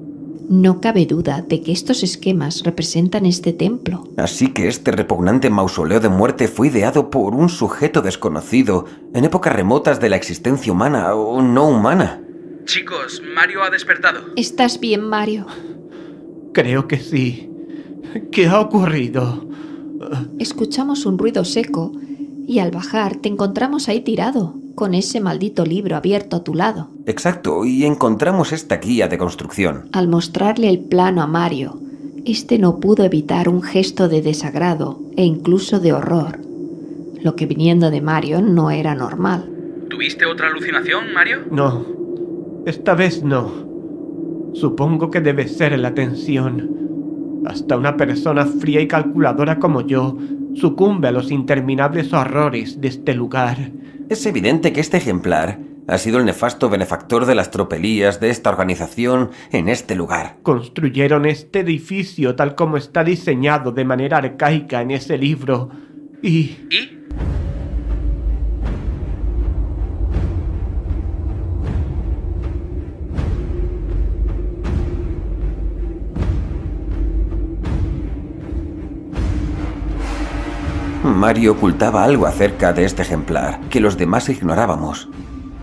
no cabe duda de que estos esquemas representan este templo. Así que este repugnante mausoleo de muerte fue ideado por un sujeto desconocido en épocas remotas de la existencia humana o no humana. Chicos, Mario ha despertado. ¿Estás bien, Mario? Creo que sí. ¿Qué ha ocurrido? Escuchamos un ruido seco y al bajar te encontramos ahí tirado, con ese maldito libro abierto a tu lado. Exacto, y encontramos esta guía de construcción. Al mostrarle el plano a Mario, este no pudo evitar un gesto de desagrado e incluso de horror, lo que viniendo de Mario no era normal. ¿Tuviste otra alucinación, Mario? No, esta vez no. Supongo que debe ser la tensión. Hasta una persona fría y calculadora como yo sucumbe a los interminables horrores de este lugar. Es evidente que este ejemplar ha sido el nefasto benefactor de las tropelías de esta organización en este lugar. Construyeron este edificio tal como está diseñado de manera arcaica en ese libro. ¿Y? Mario ocultaba algo acerca de este ejemplar que los demás ignorábamos.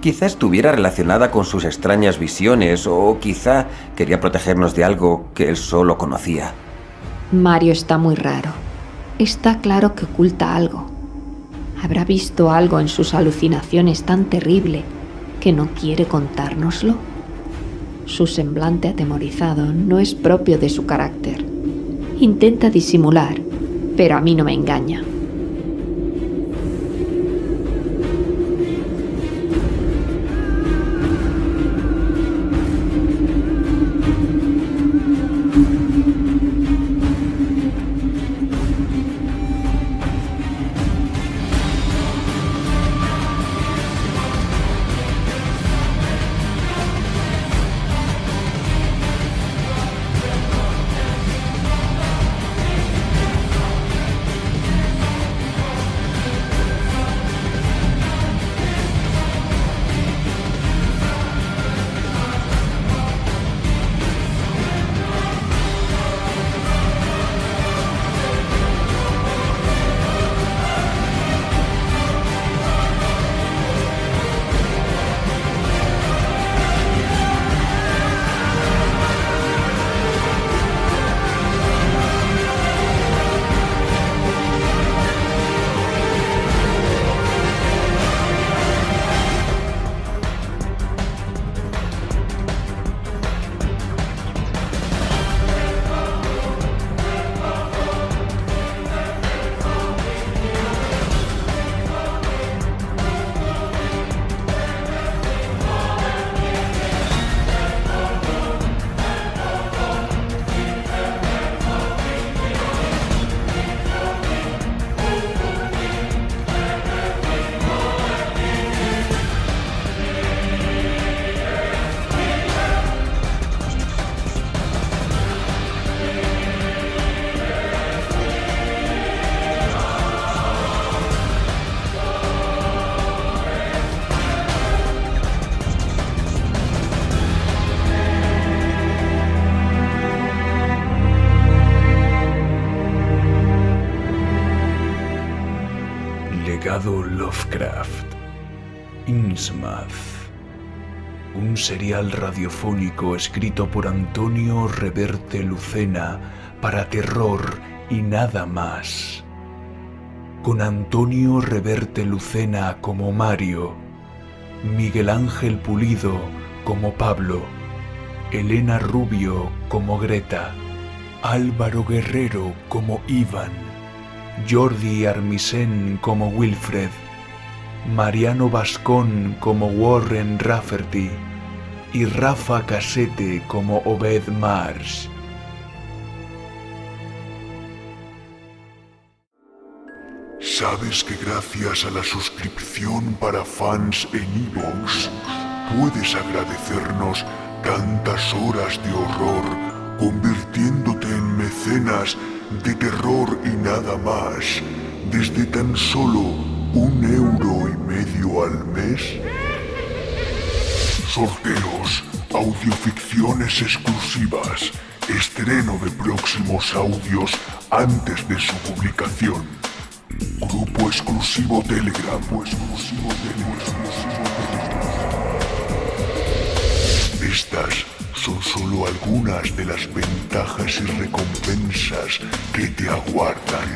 Quizá estuviera relacionada con sus extrañas visiones o quizá quería protegernos de algo que él solo conocía. Mario está muy raro. Está claro que oculta algo. ¿Habrá visto algo en sus alucinaciones tan terrible que no quiere contárnoslo? Su semblante atemorizado no es propio de su carácter. Intenta disimular, pero a mí no me engaña. Legado Lovecraft. Innsmouth. Un serial radiofónico escrito por Antonio Reverte Lucena para terror y nada más. Con Antonio Reverte Lucena como Mario, Miguel Ángel Pulido como Pablo, Elena Rubio como Greta, Álvaro Guerrero como Ivan, Jordi Armisen como Wilfred, Mariano Bascón como Warren Rafferty y Rafa Casete como Obed Marsh. ¿Sabes que gracias a la suscripción para fans en iVoox puedes agradecernos tantas horas de horror convirtiéndote en mecenas de terror y nada más desde tan solo €1,50 al mes? Sorteos, audioficciones exclusivas, estreno de próximos audios antes de su publicación. Grupo exclusivo Telegram. Estas son solo algunas de las ventajas y recompensas que te aguardan.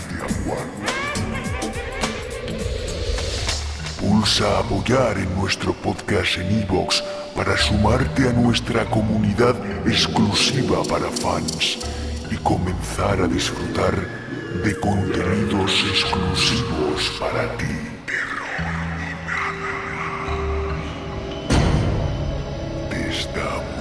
Pulsa apoyar en nuestro podcast en iVoox para sumarte a nuestra comunidad exclusiva para fans y comenzar a disfrutar de contenidos exclusivos para ti. Te estamos